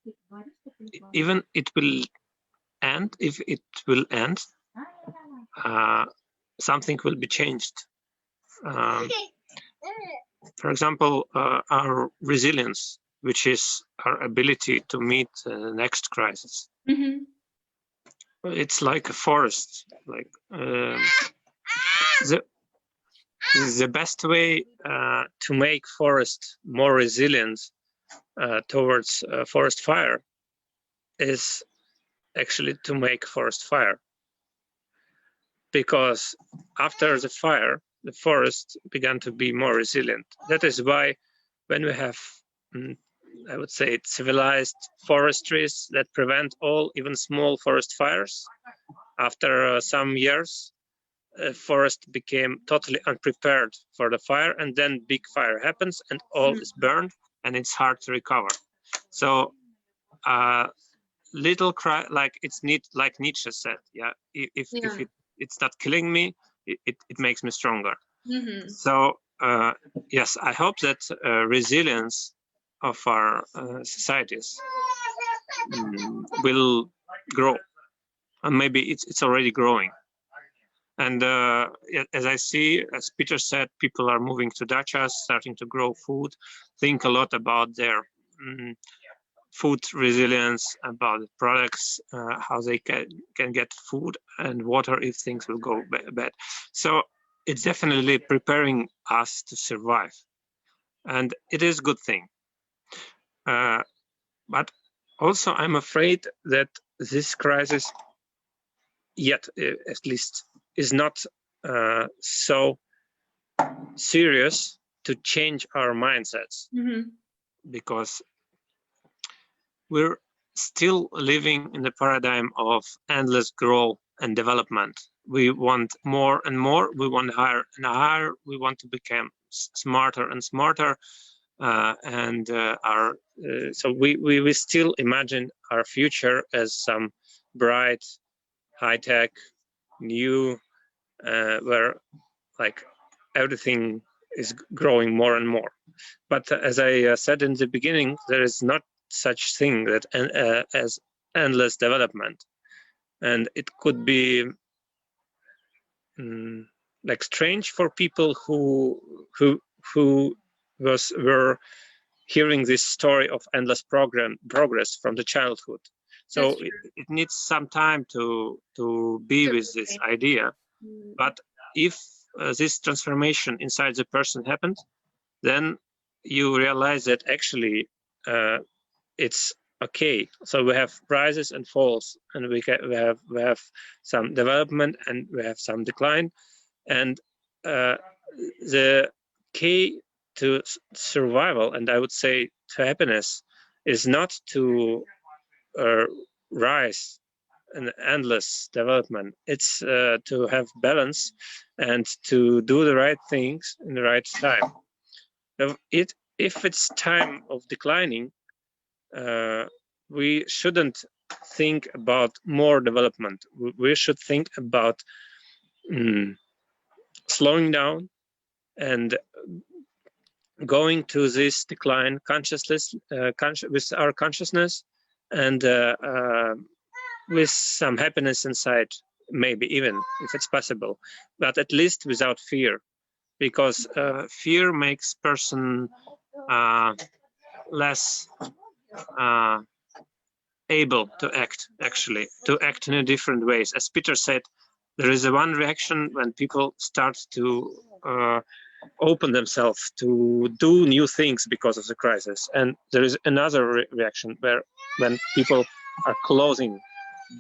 even it will end. If it will end, something will be changed. For example, our resilience, which is our ability to meet the next crisis. Mm-hmm. It's like a forest. Like the best way to make forest more resilient towards forest fire is actually to make forest fire, because after the fire the forest began to be more resilient. That is why when we have I would say civilized forestries that prevent all even small forest fires, after some years forest became totally unprepared for the fire, and then big fire happens and all is burned and it's hard to recover. So little cry, like it's neat, like Nietzsche said, yeah, if it's not killing me, it makes me stronger. Mm-hmm. So yes, I hope that resilience of our societies will grow, and maybe it's already growing. And as I see, as Peter said, people are moving to dachas, starting to grow food, think a lot about their food resilience, about the products, how they can get food and water if things will go bad. So it's definitely preparing us to survive, and it is a good thing. But also I'm afraid that this crisis yet, at least, is not so serious to change our mindsets, because we're still living in the paradigm of endless growth and development. We want more and more, we want higher and higher, we want to become smarter and smarter, so we still imagine our future as some bright, high-tech, new, where like everything is growing more and more. But as I said in the beginning, there is not such thing that as endless development, and it could be like strange for people who were hearing this story of endless progress from the childhood. So it needs some time to be with this idea. But if this transformation inside the person happened, then you realize that actually it's okay. So we have rises and falls, and we have some development and we have some decline, and the key to survival, and I would say to happiness, is not to rise an endless development. It's to have balance and to do the right things in the right time. If it's time of declining, we shouldn't think about more development. We should think about slowing down and going to this decline with our consciousness, and with some happiness inside, maybe even if it's possible, but at least without fear, because fear makes person less able to act in a different ways. As Peter said, there is a one reaction when people start to open themselves to do new things because of the crisis, and there is another reaction when people are closing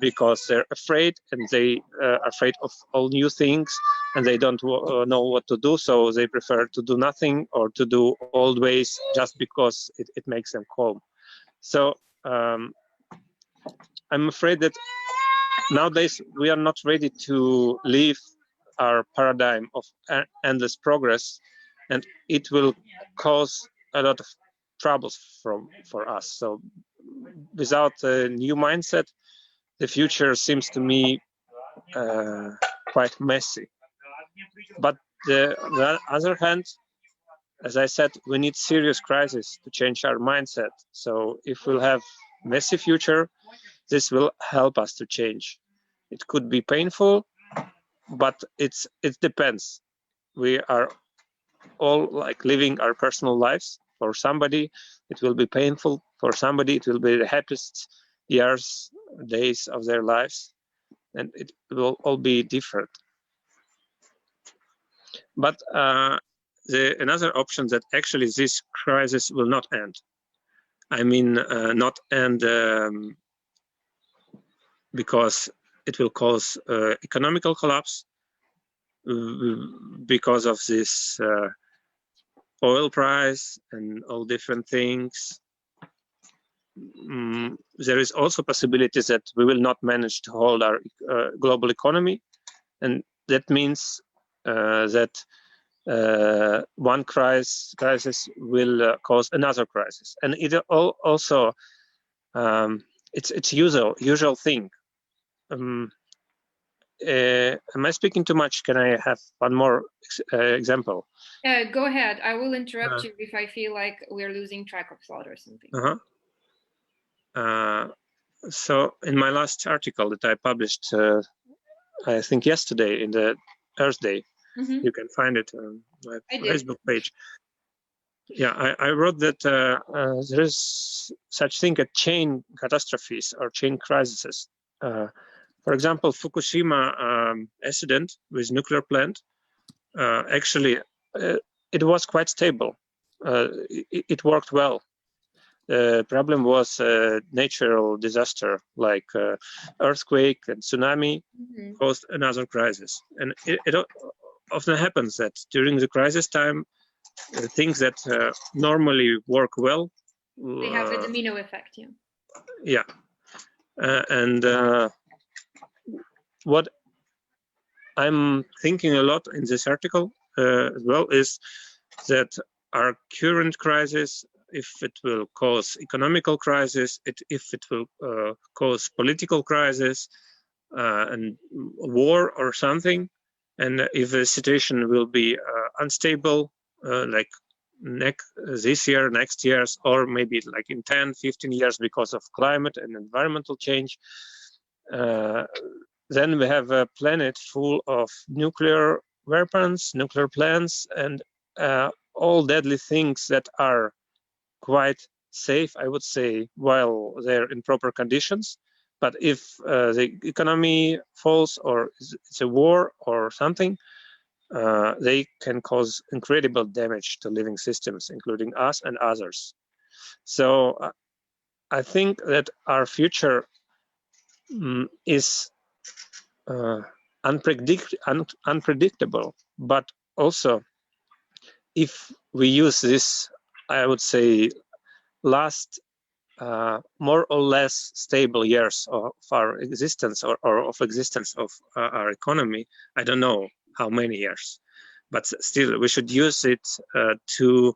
because they're afraid, and they are afraid of all new things, and they don't know what to do, so they prefer to do nothing or to do old ways just because it makes them calm. So I'm afraid that nowadays we are not ready to leave our paradigm of endless progress, and it will cause a lot of troubles for us. So without a new mindset, the future seems to me quite messy. But on the other hand, as I said, we need serious crisis to change our mindset. So if we'll have messy future, this will help us to change. It could be painful, but it depends. We are all like living our personal lives. For somebody, it will be painful. For somebody, it will be the happiest years, days of their lives, and it will all be different. But another option that actually this crisis will not end. I mean, not end because it will cause economical collapse because of this oil price and all different things. There is also possibilities that we will not manage to hold our global economy, and that means that one crisis will cause another crisis, and it also it's usual thing. Am I speaking too much? Can I have one more example? Go ahead. I will interrupt you if I feel like we're losing track of thought or something. So in my last article that I published, I think yesterday in the Earth Day, you can find it on my Facebook page. Yeah, I wrote that there is such thing as chain catastrophes or chain crises. For example, Fukushima accident with nuclear plant, actually, it was quite stable. It worked well. The problem was natural disaster like earthquake and tsunami caused another crisis. And it often happens that during the crisis time, things that normally work well, they have a domino effect. Yeah. And what I'm thinking a lot in this article as well is that our current crisis, if it will cause economical crisis, if it will cause political crisis and war or something, and if the situation will be unstable, like this year, next years, or maybe like in 10, 15 years because of climate and environmental change, then we have a planet full of nuclear weapons, nuclear plants, and all deadly things that are quite safe, I would say, while they're in proper conditions. But if the economy falls or it's a war or something, they can cause incredible damage to living systems, including us and others. So I think that our future is unpredictable, but also if we use this, I would say, last more or less stable years of our existence or of existence of our economy, I don't know how many years, but still we should use it to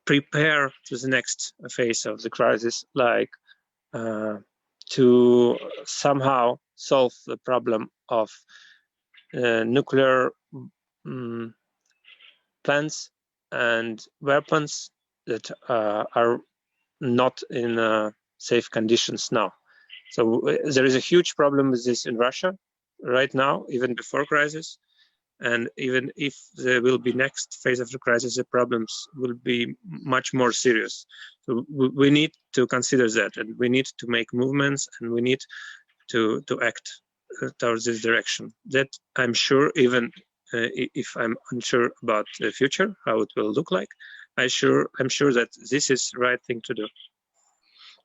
prepare to the next phase of the crisis, like to somehow solve the problem of nuclear plants and weapons that are not in safe conditions now. So there is a huge problem with this in Russia right now, even before crisis. And even if there will be next phase of the crisis, the problems will be much more serious. So we need to consider that, and we need to make movements, and we need to act towards this direction. That I'm sure, even if I'm unsure about the future, how it will look like, I'm sure that this is the right thing to do.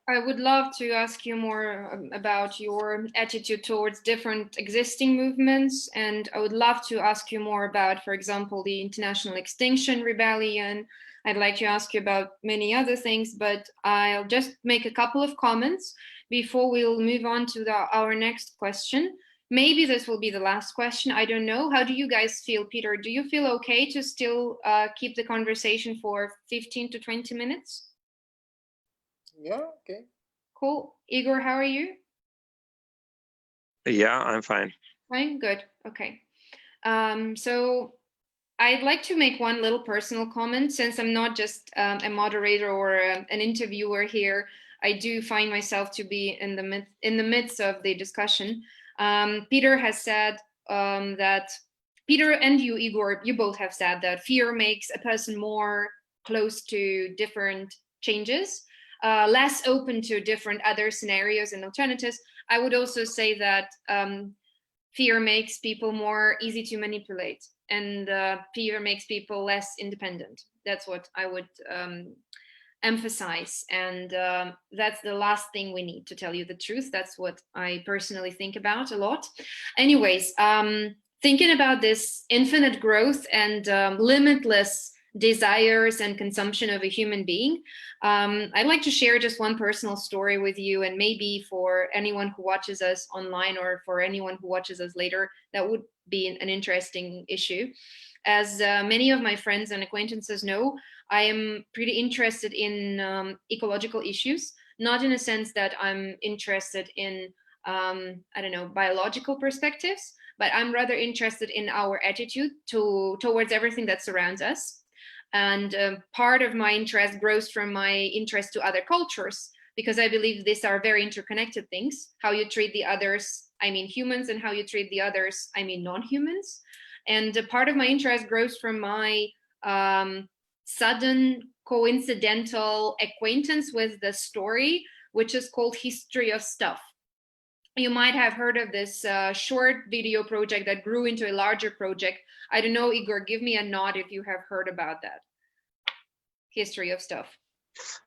I would love to ask you more about your attitude towards different existing movements. And I would love to ask you more about, for example, the International Extinction Rebellion. I'd like to ask you about many other things, but I'll just make a couple of comments before we'll move on to our next question. Maybe this will be the last question. I don't know. How do you guys feel, Peter? Do you feel okay to still keep the conversation for 15 to 20 minutes? Yeah, okay. Cool. Igor, how are you? Yeah, I'm fine. Fine, good. Okay. So I'd like to make one little personal comment. Since I'm not just a moderator or an interviewer here, I do find myself to be in the midst of the discussion. Peter has said that, Peter and you, Igor, you both have said that fear makes a person more close to different changes, less open to different other scenarios and alternatives. I would also say that fear makes people more easy to manipulate, and fear makes people less independent. That's what I would emphasize, and that's the last thing we need, to tell you the truth. That's what I personally think about a lot. Anyways, thinking about this infinite growth and limitless desires and consumption of a human being, I'd like to share just one personal story with you, and maybe for anyone who watches us online or for anyone who watches us later, that would be an interesting issue. As many of my friends and acquaintances know, I am pretty interested in ecological issues, not in a sense that I'm interested in, I don't know, biological perspectives, but I'm rather interested in our attitude towards everything that surrounds us. And part of my interest grows from my interest to other cultures, because I believe these are very interconnected things. How you treat the others, I mean humans, and how you treat the others, I mean non-humans. And part of my interest grows from my sudden coincidental acquaintance with the story, which is called History of Stuff. You might have heard of this short video project that grew into a larger project. I don't know, Igor, give me a nod if you have heard about that. History of Stuff.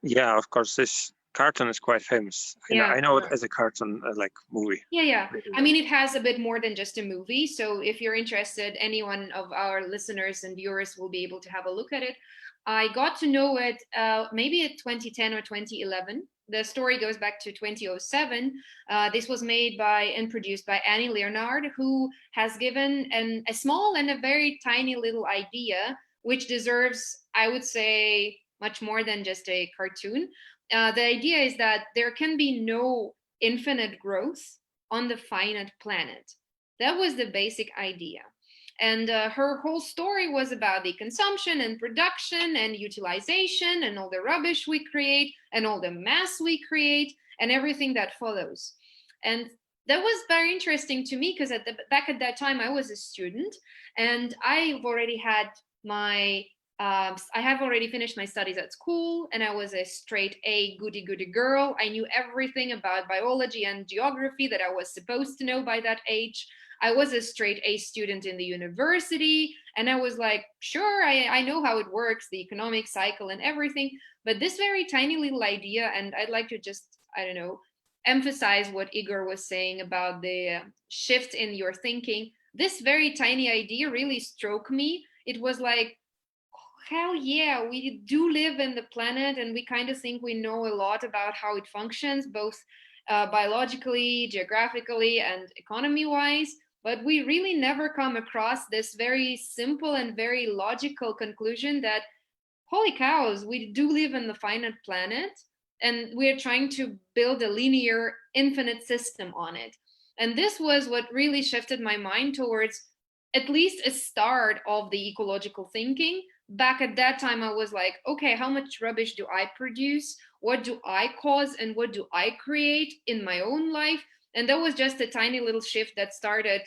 Yeah, of course, this cartoon is quite famous. Yeah, I know it as a cartoon, like movie. Yeah. I mean, it has a bit more than just a movie. So if you're interested, any one of our listeners and viewers will be able to have a look at it. I got to know it maybe at 2010 or 2011. The story goes back to 2007. This was made by and produced by Annie Leonard, who has given a small and a very tiny little idea, which deserves, I would say, much more than just a cartoon. The idea is that there can be no infinite growth on the finite planet. That was the basic idea. And her whole story was about the consumption and production and utilization and all the rubbish we create and all the mass we create and everything that follows. And that was very interesting to me because back at that time I was a student and I've already had my I have already finished my studies at school and I was a straight A goody girl. I knew everything about biology and geography that I was supposed to know by that age. I was a straight A student in the university and I was like, sure, I know how it works, the economic cycle and everything, but this very tiny little idea, and I'd like to just, I don't know, emphasize what Igor was saying about the shift in your thinking. This very tiny idea really struck me. It was like, hell yeah, we do live in the planet and we kind of think we know a lot about how it functions, both biologically, geographically, and economy-wise, but we really never come across this very simple and very logical conclusion that, holy cows, we do live in the finite planet and we're trying to build a linear, infinite system on it. And this was what really shifted my mind towards at least a start of the ecological thinking. Back at that time, I was like, okay, how much rubbish do I produce? What do I cause and what do I create in my own life? And that was just a tiny little shift that started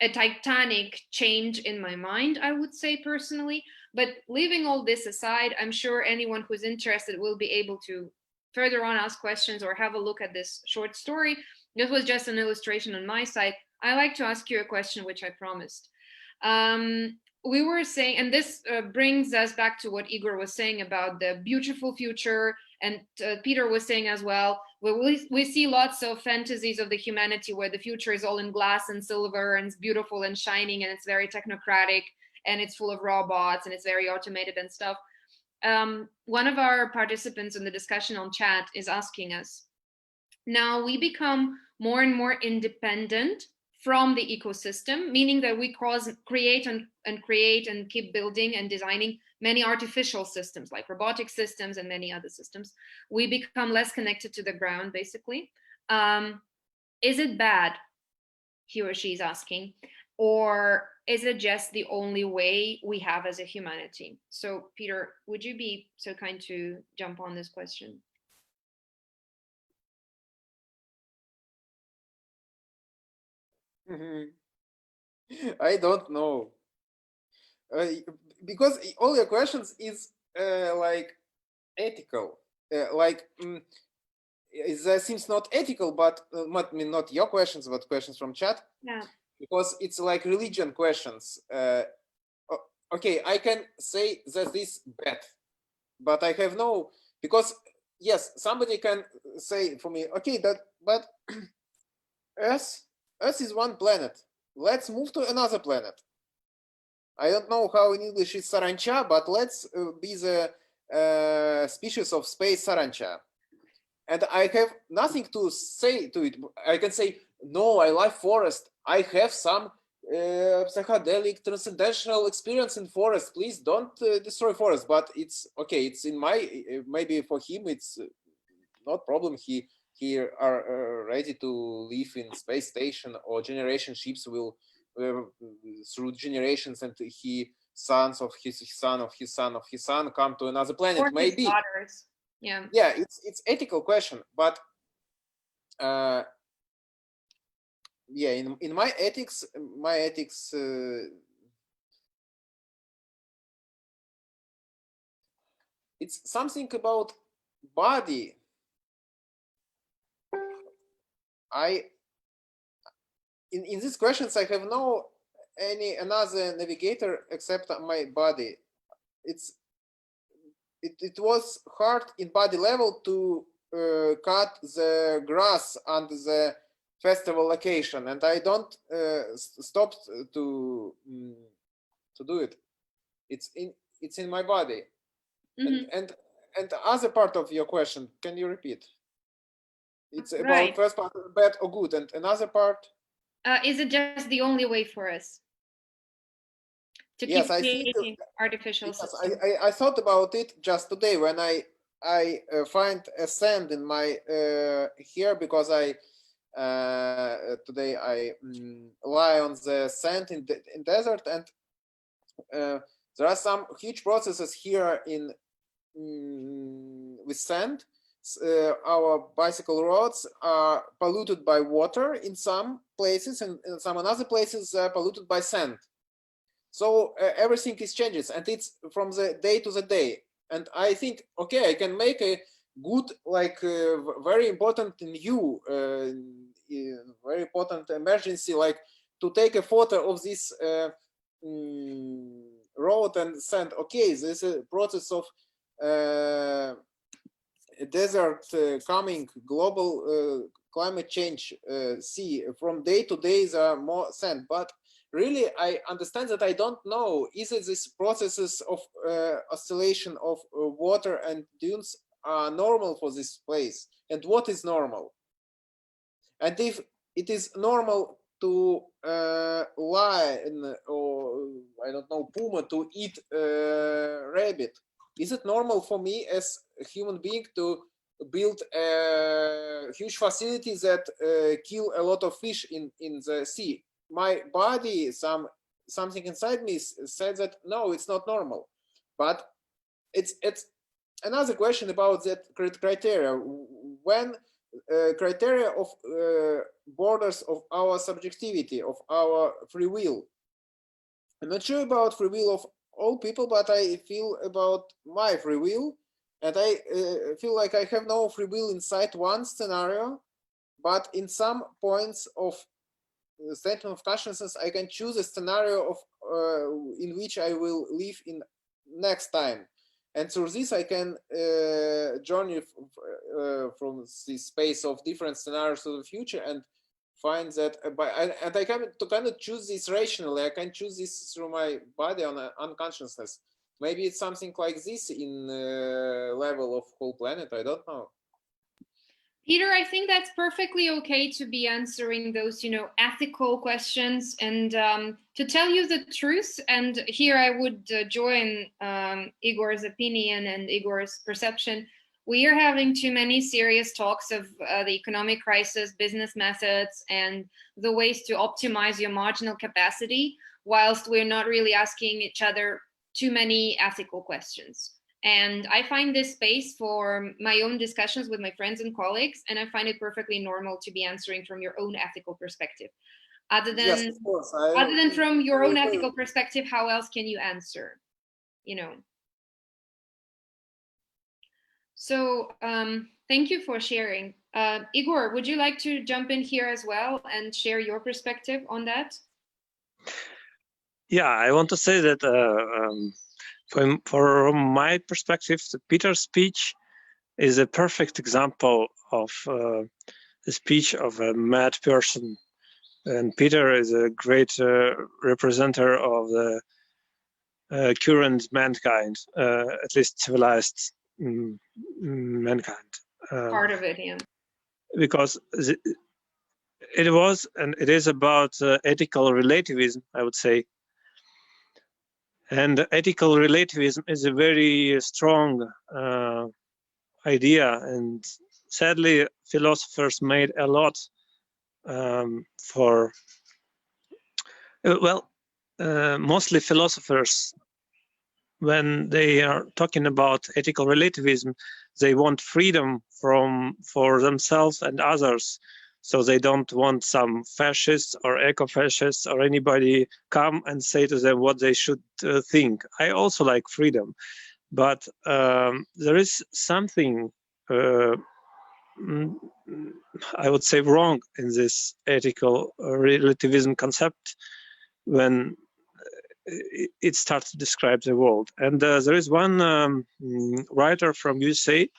a titanic change in my mind, I would say personally. But leaving all this aside, I'm sure anyone who's interested will be able to further on ask questions or have a look at this short story. This was just an illustration on my side. I like to ask you a question, which I promised. We were saying, and this brings us back to what Igor was saying about the beautiful future, and Peter was saying as well, we see lots of fantasies of the humanity where the future is all in glass and silver and it's beautiful and shining and it's very technocratic and it's full of robots and it's very automated and stuff. One of our participants in the discussion on chat is asking us, now we become more and more independent from the ecosystem, meaning that we create and keep building and designing many artificial systems like robotic systems and many other systems. We become less connected to the ground, basically. Is it bad, he or she is asking, or is it just the only way we have as a humanity? So Peter, would you be so kind to jump on this question? I don't know, because all your questions is like ethical, that seems not ethical, but not your questions, but questions from chat. Yeah. Because it's like religion questions. Okay, I can say that this bad, but I have no, because yes, somebody can say for me, okay, but Earth is one planet. Let's move to another planet. I don't know how in English is sarancha, but let's be the species of space sarancha. And I have nothing to say to it. I can say, no, I love forest. I have some psychedelic transcendental experience in forest. Please don't destroy forest. But it's okay. It's in my, maybe for him, it's not problem. He are ready to live in space station, or generation ships will through generations, and he sons of his son of his son of his son come to another planet. Or maybe his daughters. Yeah. Yeah, it's ethical question, but yeah, in my ethics, it's something about body. In these questions, I have no another navigator except my body. It was hard in body level to cut the grass under the festival location, and I don't stop to do it. It's in my body. And the other part of your question, can you repeat? It's about first part, bad or good, and another part. Is it just the only way for us to keep creating artificial systems? I thought about it just today when I find a sand in my hair, because today I lie on the sand in desert, and there are some huge processes here with sand. Our bicycle roads are polluted by water in some places, and in some other places are polluted by sand. So everything is changes, and it's from the day to the day. And I think, okay, I can make a good, like very important new, very important emergency, like to take a photo of this road and sand. Okay, this is a process of desert coming, global climate change. See, from day to day there are more sand, but really I understand that I don't know, is it these processes of oscillation of water and dunes are normal for this place, and what is normal? And if it is normal to lion, or I don't know, puma to eat rabbit, is it normal for me as a human being to build a huge facility that kill a lot of fish in the sea? My body, something inside me said that no, it's not normal. But it's another question about that criteria. When criteria of borders of our subjectivity, of our free will. I'm not sure about free will of all people, but I feel about my free will, and I feel like I have no free will inside one scenario, but in some points of statement of consciousness, I can choose a scenario of in which I will live in next time, and through this I can journey from this space of different scenarios of the future and find that. And I cannot choose this rationally. I can choose this through my body on unconsciousness. Maybe it's something like this in level of whole planet. I don't know. Peter, I think that's perfectly okay to be answering those, ethical questions. And to tell you the truth, and here I would join Igor's opinion and Igor's perception. We are having too many serious talks of the economic crisis, business methods, and the ways to optimize your marginal capacity, whilst we're not really asking each other too many ethical questions. And I find this space for my own discussions with my friends and colleagues, and I find it perfectly normal to be answering from your own ethical perspective. Other than, yes, of course. Other than from your own ethical perspective, how else can you answer? So thank you for sharing. Igor, would you like to jump in here as well and share your perspective on that? Yeah, I want to say that from my perspective, Peter's speech is a perfect example of the speech of a mad person. And Peter is a great representative of the current mankind, at least civilized mankind. Part of it, yeah. Because it was and it is about ethical relativism, I would say. And ethical relativism is a very strong idea, and sadly, philosophers made a lot mostly philosophers, when they are talking about ethical relativism, they want freedom for themselves and others. So they don't want some fascists or eco-fascists or anybody come and say to them what they should think. I also like freedom, But there is something I would say wrong in this ethical relativism concept when it starts to describe the world. And there is one writer from USA.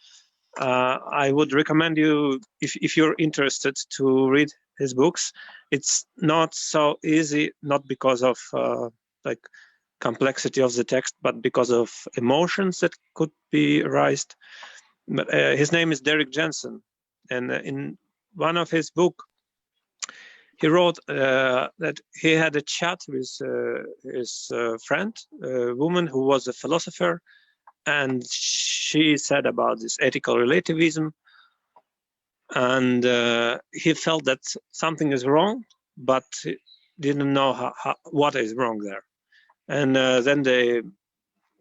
I would recommend you, if you're interested, to read his books. It's not so easy, not because of like complexity of the text, but because of emotions that could be raised. But his name is Derrick Jensen, and in one of his books, he wrote that he had a chat with his friend, a woman who was a philosopher, and she said about this ethical relativism, and he felt that something is wrong, but he didn't know what is wrong there. And then they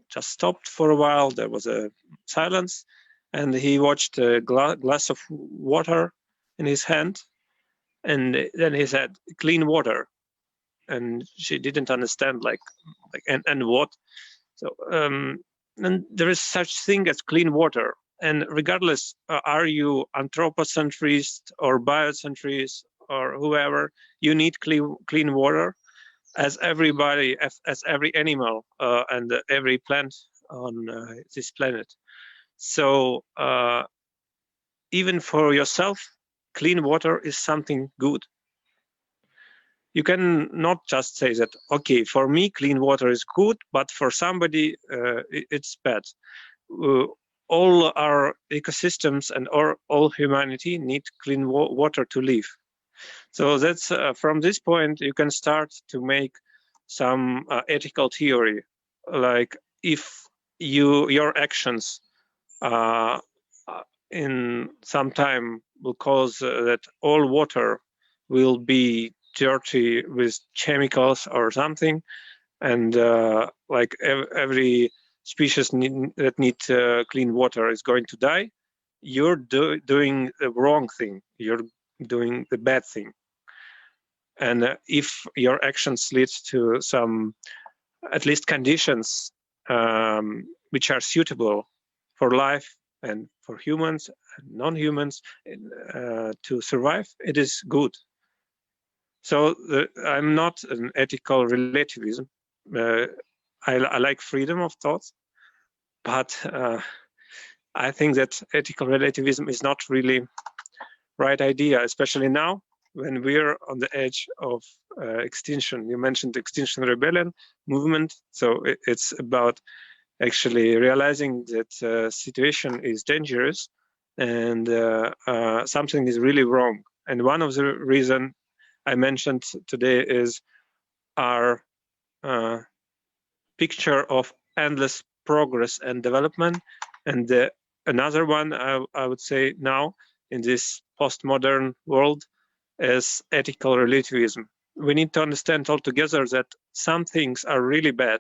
just stopped for a while. There was a silence, and he watched a glass of water in his hand, and then he said, "Clean water," and she didn't understand and what. So and there is such thing as clean water, and regardless, are you anthropocentrist or biocentrist or whoever, you need clean water, as everybody, as every animal and every plant on this planet. So even for yourself, clean water is something good. You can not just say that, okay, for me, clean water is good, but for somebody, it's bad. All our ecosystems and all humanity need clean water to live. So that's from this point, you can start to make some ethical theory, like if your actions in some time will cause that all water will be dirty with chemicals or something, and like every species that needs clean water is going to die, you're doing the wrong thing. You're doing the bad thing. And if your actions lead to some, at least conditions which are suitable for life and for humans and non-humans to survive, it is good. So I'm not an ethical relativism. I like freedom of thought, but I think that ethical relativism is not really right idea, especially now when we're on the edge of extinction. You mentioned the Extinction Rebellion movement, so it's about actually realizing that the situation is dangerous and something is really wrong. And one of the reasons I mentioned today is our picture of endless progress and development. And another one I would say now in this postmodern world is ethical relativism. We need to understand altogether that some things are really bad.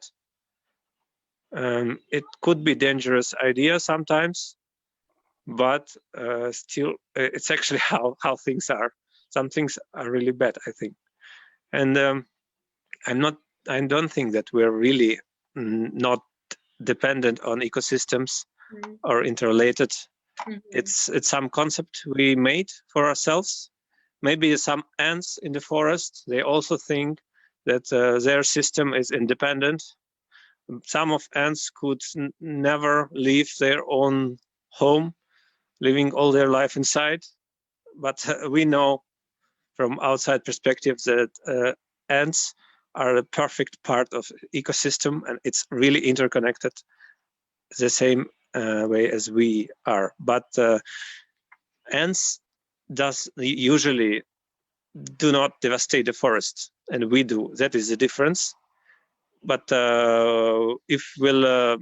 It could be dangerous idea sometimes, but still it's actually how things are. Some things are really bad, I think. And I don't think that we're really not dependent on ecosystems or interrelated. It's some concept we made for ourselves. Maybe some ants in the forest, they also think that their system is independent. Some of ants could never leave their own home, living all their life inside. But we know from outside perspective that ants are a perfect part of ecosystem, and it's really interconnected the same way as we are. But ants usually do not devastate the forest, and we do. That is the difference. But if we'll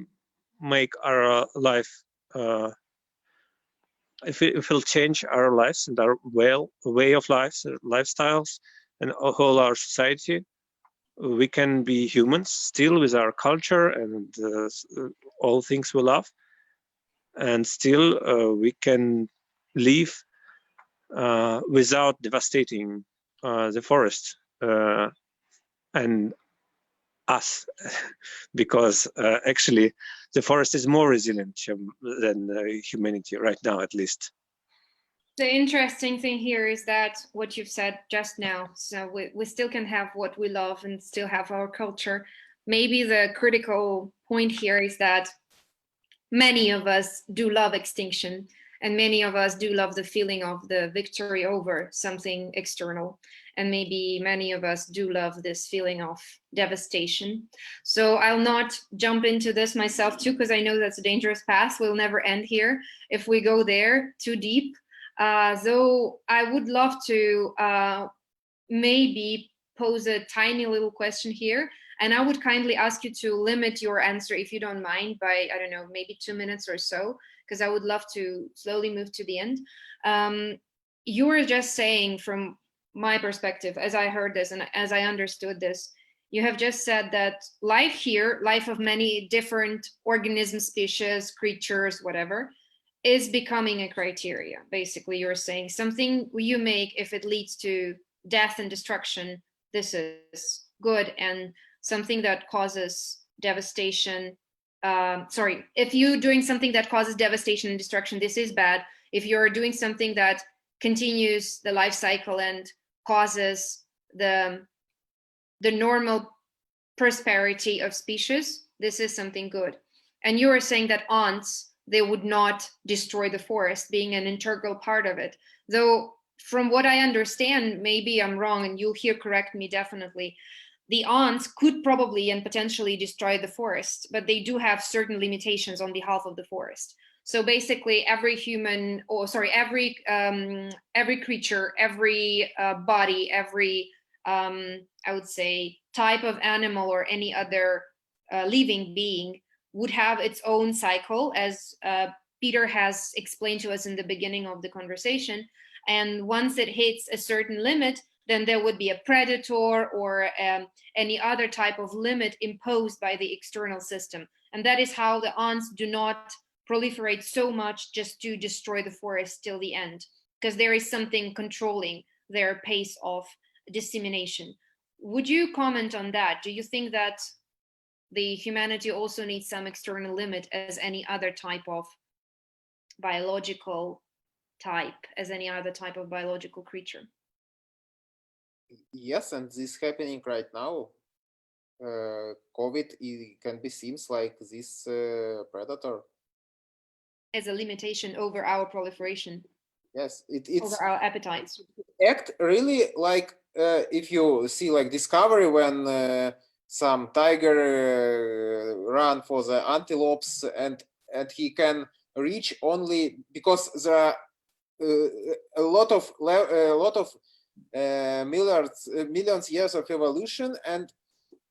make our life, if we'll change our lives and our way of life, lifestyles, and whole our society, we can be humans still with our culture and all things we love, and still we can live without devastating the forest and us, because actually the forest is more resilient than humanity right now, at least. The interesting thing here is that what you've said just now, so we still can have what we love and still have our culture. Maybe the critical point here is that many of us do love extinction, and many of us do love the feeling of the victory over something external. And maybe many of us do love this feeling of devastation. So I'll not jump into this myself too, because I know that's a dangerous path. We'll never end here if we go there too deep. Though I would love to maybe pose a tiny little question here. And I would kindly ask you to limit your answer, if you don't mind, by, I don't know, maybe 2 minutes or so, because I would love to slowly move to the end. You were just saying, from my perspective, as I heard this and as I understood this, you have just said that life here, life of many different organisms, species, creatures, whatever, is becoming a criteria. Basically, you're saying something you make, if it leads to death and destruction, this is good, and something that causes devastation, if you're doing something that causes devastation and destruction, this is bad. If you're doing something that continues the life cycle and causes the normal prosperity of species, this is something good. And you are saying that ants, they would not destroy the forest, being an integral part of it. Though from what I understand, maybe I'm wrong, and you'll here correct me definitely, the ants could probably and potentially destroy the forest, but they do have certain limitations on behalf of the forest. So basically every human, or sorry, every creature, every body, every, I would say, type of animal or any other living being would have its own cycle, as Peter has explained to us in the beginning of the conversation. And once it hits a certain limit, then there would be a predator or any other type of limit imposed by the external system. And that is how the ants do not proliferate so much just to destroy the forest till the end, because there is something controlling their pace of dissemination. Would you comment on that? Do you think that the humanity also needs some external limit as any other type of biological type, as any other type of biological creature? Yes, and this is happening right now. COVID, it can be seems like this predator. As a limitation over our proliferation. Yes, it's over our appetites. Act really like if you see like Discovery, when some tiger run for the antelopes, and he can reach only because the a lot of millions years of evolution, and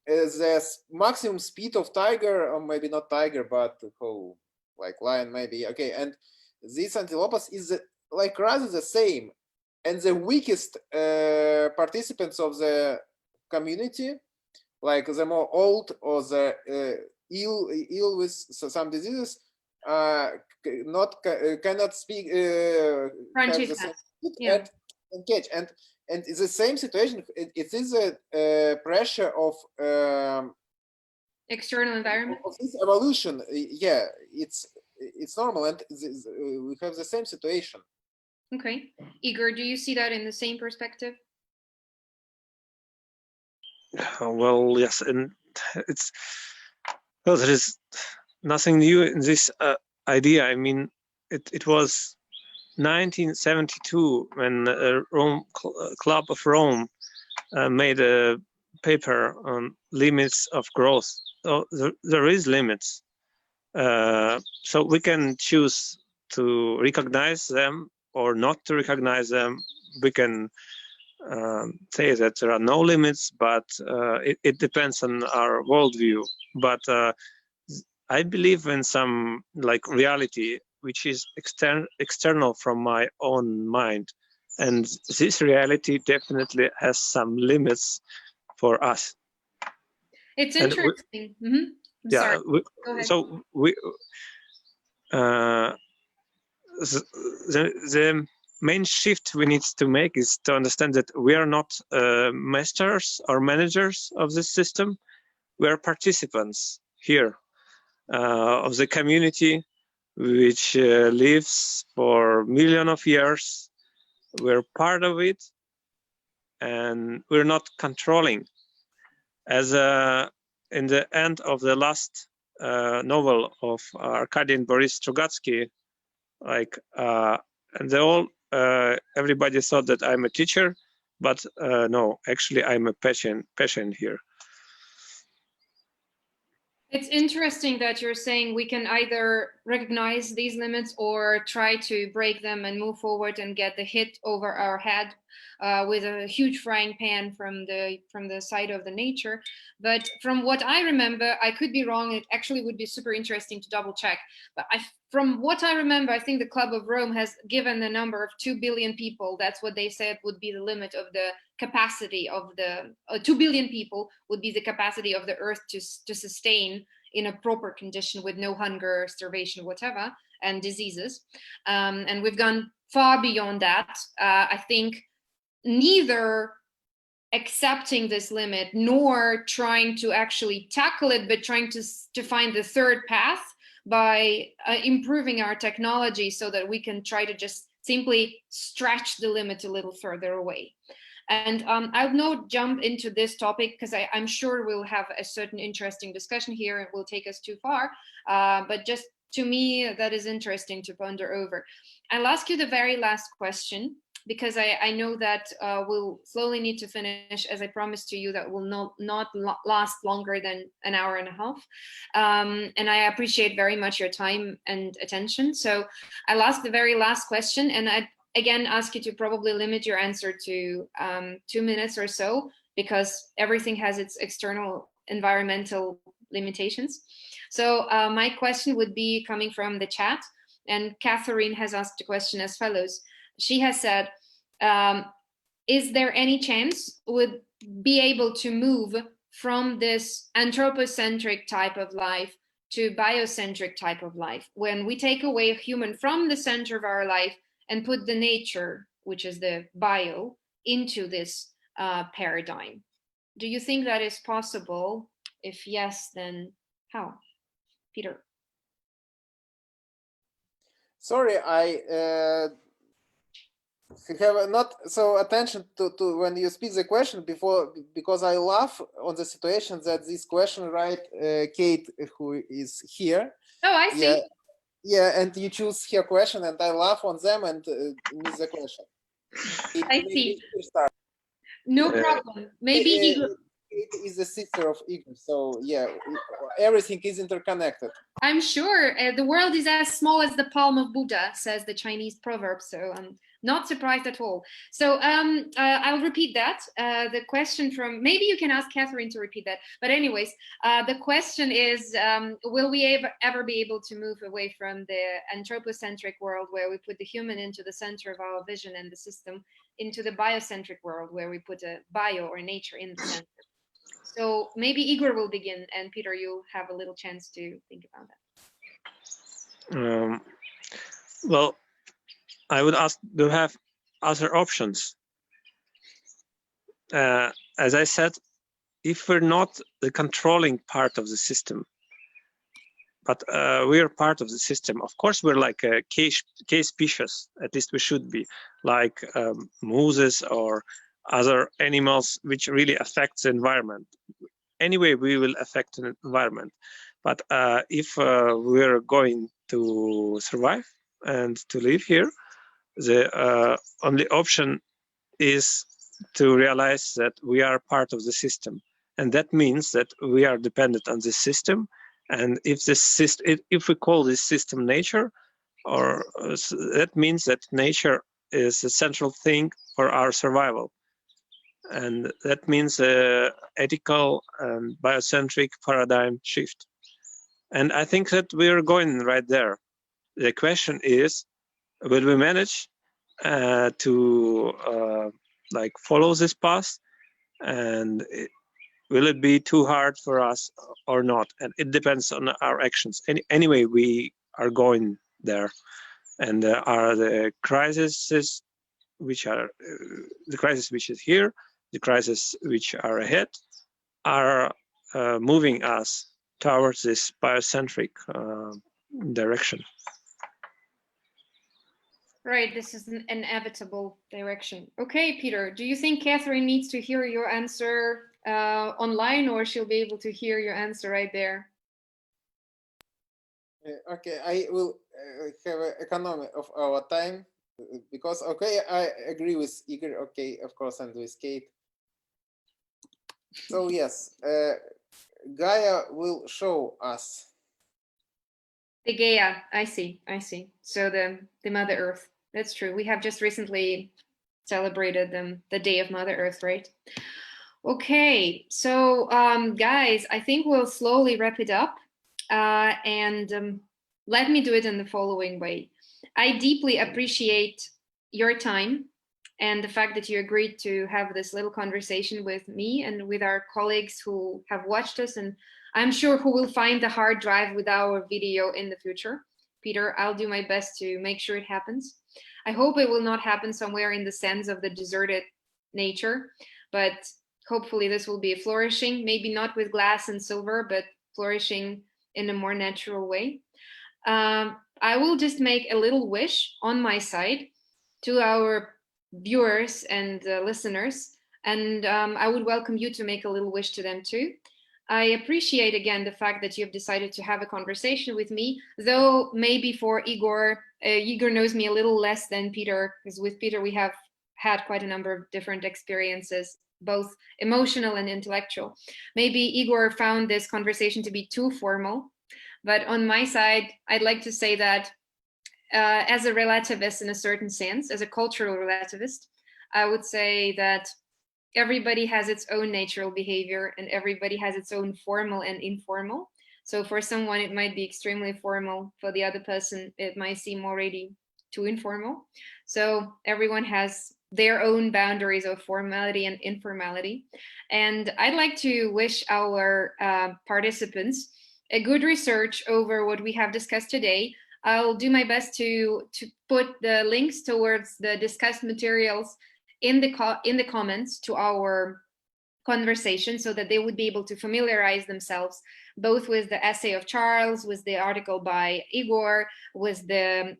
the maximum speed of tiger, or maybe not tiger, but like lion maybe, okay, and this antelopes is like rather the same, and the weakest participants of the community, like the more old or the ill with some diseases, cannot speak, have the same yeah. and catch, and it's the same situation. It is a pressure of external environment of this evolution. Yeah, it's normal, and we have the same situation. Okay, Igor, do you see that in the same perspective? Well, yes, and it's well, there is nothing new in this idea. I mean, it was 1972 when Rome Club of Rome made a paper on limits of growth. So there is limits. So we can choose to recognize them or not to recognize them. We can say that there are no limits, but it depends on our worldview. But I believe in some like reality which is external from my own mind, and this reality definitely has some limits for us. It's interesting. Yeah, so we the main shift we need to make is to understand that we are not masters or managers of this system. We are participants here, of the community which lives for millions of years. We're part of it, and we're not controlling. As in the end of the last novel of Arkady and Boris Strugatsky, like, and they all, everybody thought that I'm a teacher, but no, actually I'm a patient here. It's interesting that you're saying we can either recognize these limits or try to break them and move forward and get the hit over our head with a huge frying pan from the side of the nature. But from what I remember, I could be wrong. It actually would be super interesting to double check. But from what I remember, I think the Club of Rome has given a number of 2 billion people. That's what they said would be the limit of the capacity of the 2 billion people would be the capacity of the earth to sustain in a proper condition with no hunger, starvation, whatever, and diseases. And we've gone far beyond that. I think neither accepting this limit nor trying to actually tackle it, but trying to find the third path by improving our technology so that we can try to just simply stretch the limit a little further away. And I'll not jump into this topic because I'm sure we'll have a certain interesting discussion here and will take us too far. But just to me, that is interesting to ponder over. I'll ask you the very last question, because I know that we'll slowly need to finish, as I promised to you, that will not last longer than an hour and a half. And I appreciate very much your time and attention. So I'll ask the very last question, and I'd again ask you to probably limit your answer to 2 minutes or so, because everything has its external environmental limitations. So my question would be coming from the chat, and Catherine has asked a question as follows. She has said, is there any chance we'd be able to move from this anthropocentric type of life to biocentric type of life, when we take away a human from the center of our life and put the nature, which is the bio, into this paradigm? Do you think that is possible? If yes, then how? Peter. Sorry, I have not so attention to when you speak the question before, because I laugh on the situation that this question, right, Kate, who is here. Oh, I see. Yeah, and you choose her question, and I laugh on them and miss the question. I see. No problem. Maybe Kate is the sister of Igor, so yeah, everything is interconnected. I'm sure the world is as small as the palm of Buddha, says the Chinese proverb. So I'm not surprised at all. So I'll repeat that. The question from, maybe you can ask Catherine to repeat that. But anyways, the question is, will we ever be able to move away from the anthropocentric world where we put the human into the center of our vision and the system, into the biocentric world where we put a bio or nature in the center? So maybe Igor will begin, and Peter, you have a little chance to think about that. Well, I would ask, do you have other options? As I said, if we're not the controlling part of the system, but we are part of the system, of course we're like a case species, at least we should be, like mooses or other animals which really affect the environment. Anyway, we will affect the environment. But if we're going to survive and to live here, the only option is to realize that we are part of the system. And that means that we are dependent on the system. And if this system, if we call this system nature, or that means that nature is a central thing for our survival. And that means ethical and biocentric paradigm shift. And I think that we're going right there. The question is, will we manage to like follow this path? And will it be too hard for us or not? And it depends on our actions. Anyway, we are going there. And are the crises which are the crisis which is here, the crises which are ahead, are moving us towards this biocentric direction. Right, this is an inevitable direction. Okay, Peter, do you think Catherine needs to hear your answer online, or she'll be able to hear your answer right there? Okay, I will have an economy of our time because, okay, I agree with Igor, okay, of course, and with Kate. So yes, Gaia will show us. The Gaia, I see. So the Mother Earth, that's true. We have just recently celebrated the Day of Mother Earth, right? Okay, so guys, I think we'll slowly wrap it up. And let me do it in the following way. I deeply appreciate your time and the fact that you agreed to have this little conversation with me and with our colleagues who have watched us, and I'm sure who will find the hard drive with our video in the future. Peter, I'll do my best to make sure it happens. I hope it will not happen somewhere in the sense of the deserted nature, but hopefully this will be flourishing, maybe not with glass and silver, but flourishing in a more natural way. I will just make a little wish on my side to our viewers and listeners, and I would welcome you to make a little wish to them too. I appreciate again the fact that you've decided to have a conversation with me, though maybe for Igor, Igor knows me a little less than Peter, because with Peter we have had quite a number of different experiences, both emotional and intellectual. Maybe Igor found this conversation to be too formal, but on my side, I'd like to say that as a relativist in a certain sense, as a cultural relativist, I would say that everybody has its own natural behavior and everybody has its own formal and informal. So for someone, it might be extremely formal. For the other person, it might seem already too informal. So everyone has their own boundaries of formality and informality. And I'd like to wish our participants a good research over what we have discussed today. I'll do my best to put the links towards the discussed materials in the comments to our conversation so that they would be able to familiarize themselves both with the essay of Charles, with the article by Igor, with the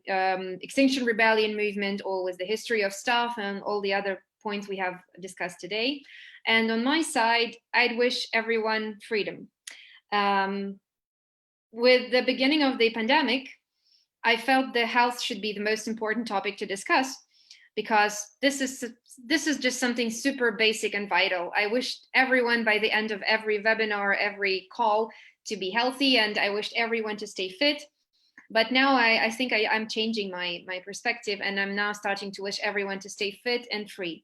Extinction Rebellion movement, or with the history of stuff and all the other points we have discussed today. And on my side, I'd wish everyone freedom. With the beginning of the pandemic, I felt the health should be the most important topic to discuss, because this is just something super basic and vital. I wished everyone by the end of every webinar, every call, to be healthy, and I wished everyone to stay fit. But now I think I'm changing my perspective, and I'm now starting to wish everyone to stay fit and free.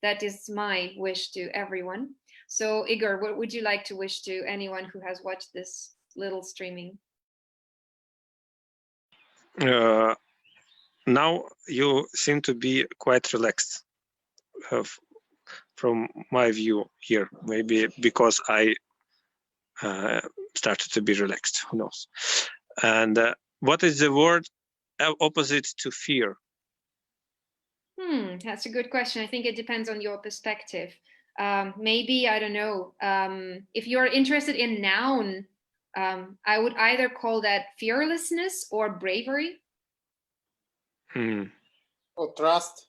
That is my wish to everyone. So Igor, what would you like to wish to anyone who has watched this little streaming? Now you seem to be quite relaxed from my view here, maybe because I started to be relaxed, who knows. And what is the word opposite to fear? That's a good question. I think it depends on your perspective. Maybe, I don't know, if you're interested in noun, I would either call that fearlessness or bravery. Or trust.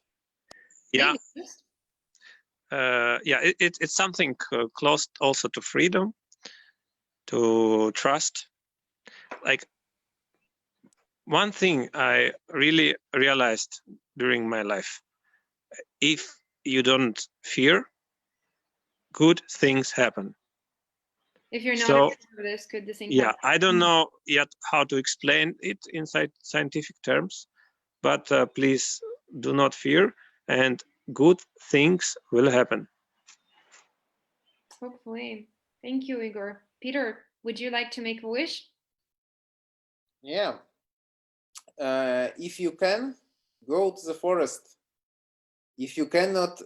Yeah. It's something close also to freedom, to trust. Like, one thing I really realized during my life: if you don't fear, good things happen. If you're not afraid of this, could the thing happen? I don't know yet how to explain it inside scientific terms, but please do not fear, and good things will happen. Hopefully. Thank you, Igor. Peter, would you like to make a wish? Yeah. If you can, go to the forest. If you cannot,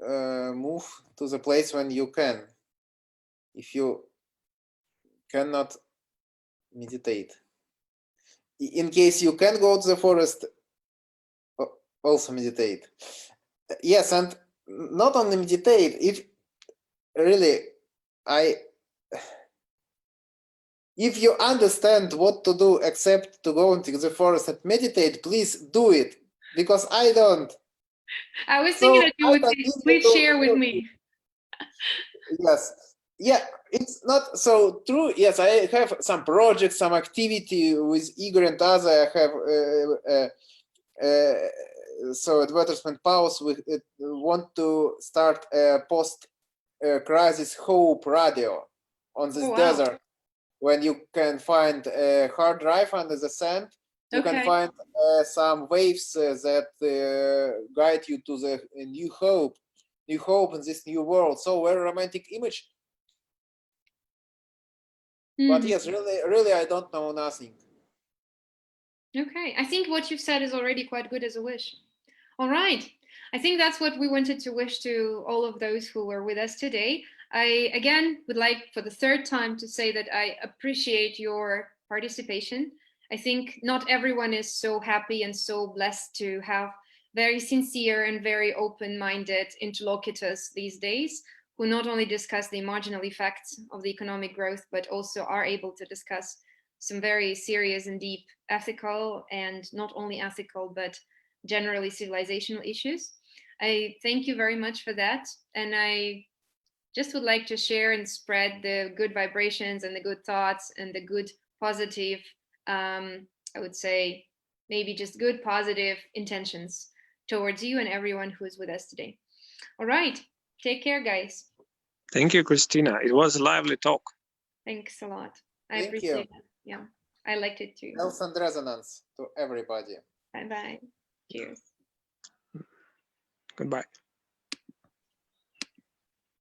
move to the place when you can. If you cannot, meditate. In case you can go to the forest, also meditate. Yes, and not only meditate, if really if you understand what to do except to go into the forest and meditate, please do it, because I don't. I was thinking that you would say, please share with me. Yes. Yeah, it's not so true. Yes, I have some projects, some activity with Igor and other. I have so at Watersman Pause we want to start a post-crisis hope radio on this desert, when you can find a hard drive under the sand. You can find some waves that guide you to the new hope in this new world. So very romantic image. But yes, really, I don't know nothing. Okay, I think what you've said is already quite good as a wish. All right, I think that's what we wanted to wish to all of those who were with us today. I, again, would like for the third time to say that I appreciate your participation. I think not everyone is so happy and so blessed to have very sincere and very open-minded interlocutors these days, who not only discuss the marginal effects of the economic growth, but also are able to discuss some very serious and deep ethical, and not only ethical, but generally civilizational issues. I thank you very much for that. And I just would like to share and spread the good vibrations and the good thoughts and the good positive, I would say, maybe just good positive intentions towards you and everyone who is with us today. All right. Take care, guys. Thank you, Christina. It was a lively talk. Thanks a lot. I appreciate it. Yeah, I liked it too. Health and resonance to everybody. Bye-bye. Cheers. Goodbye.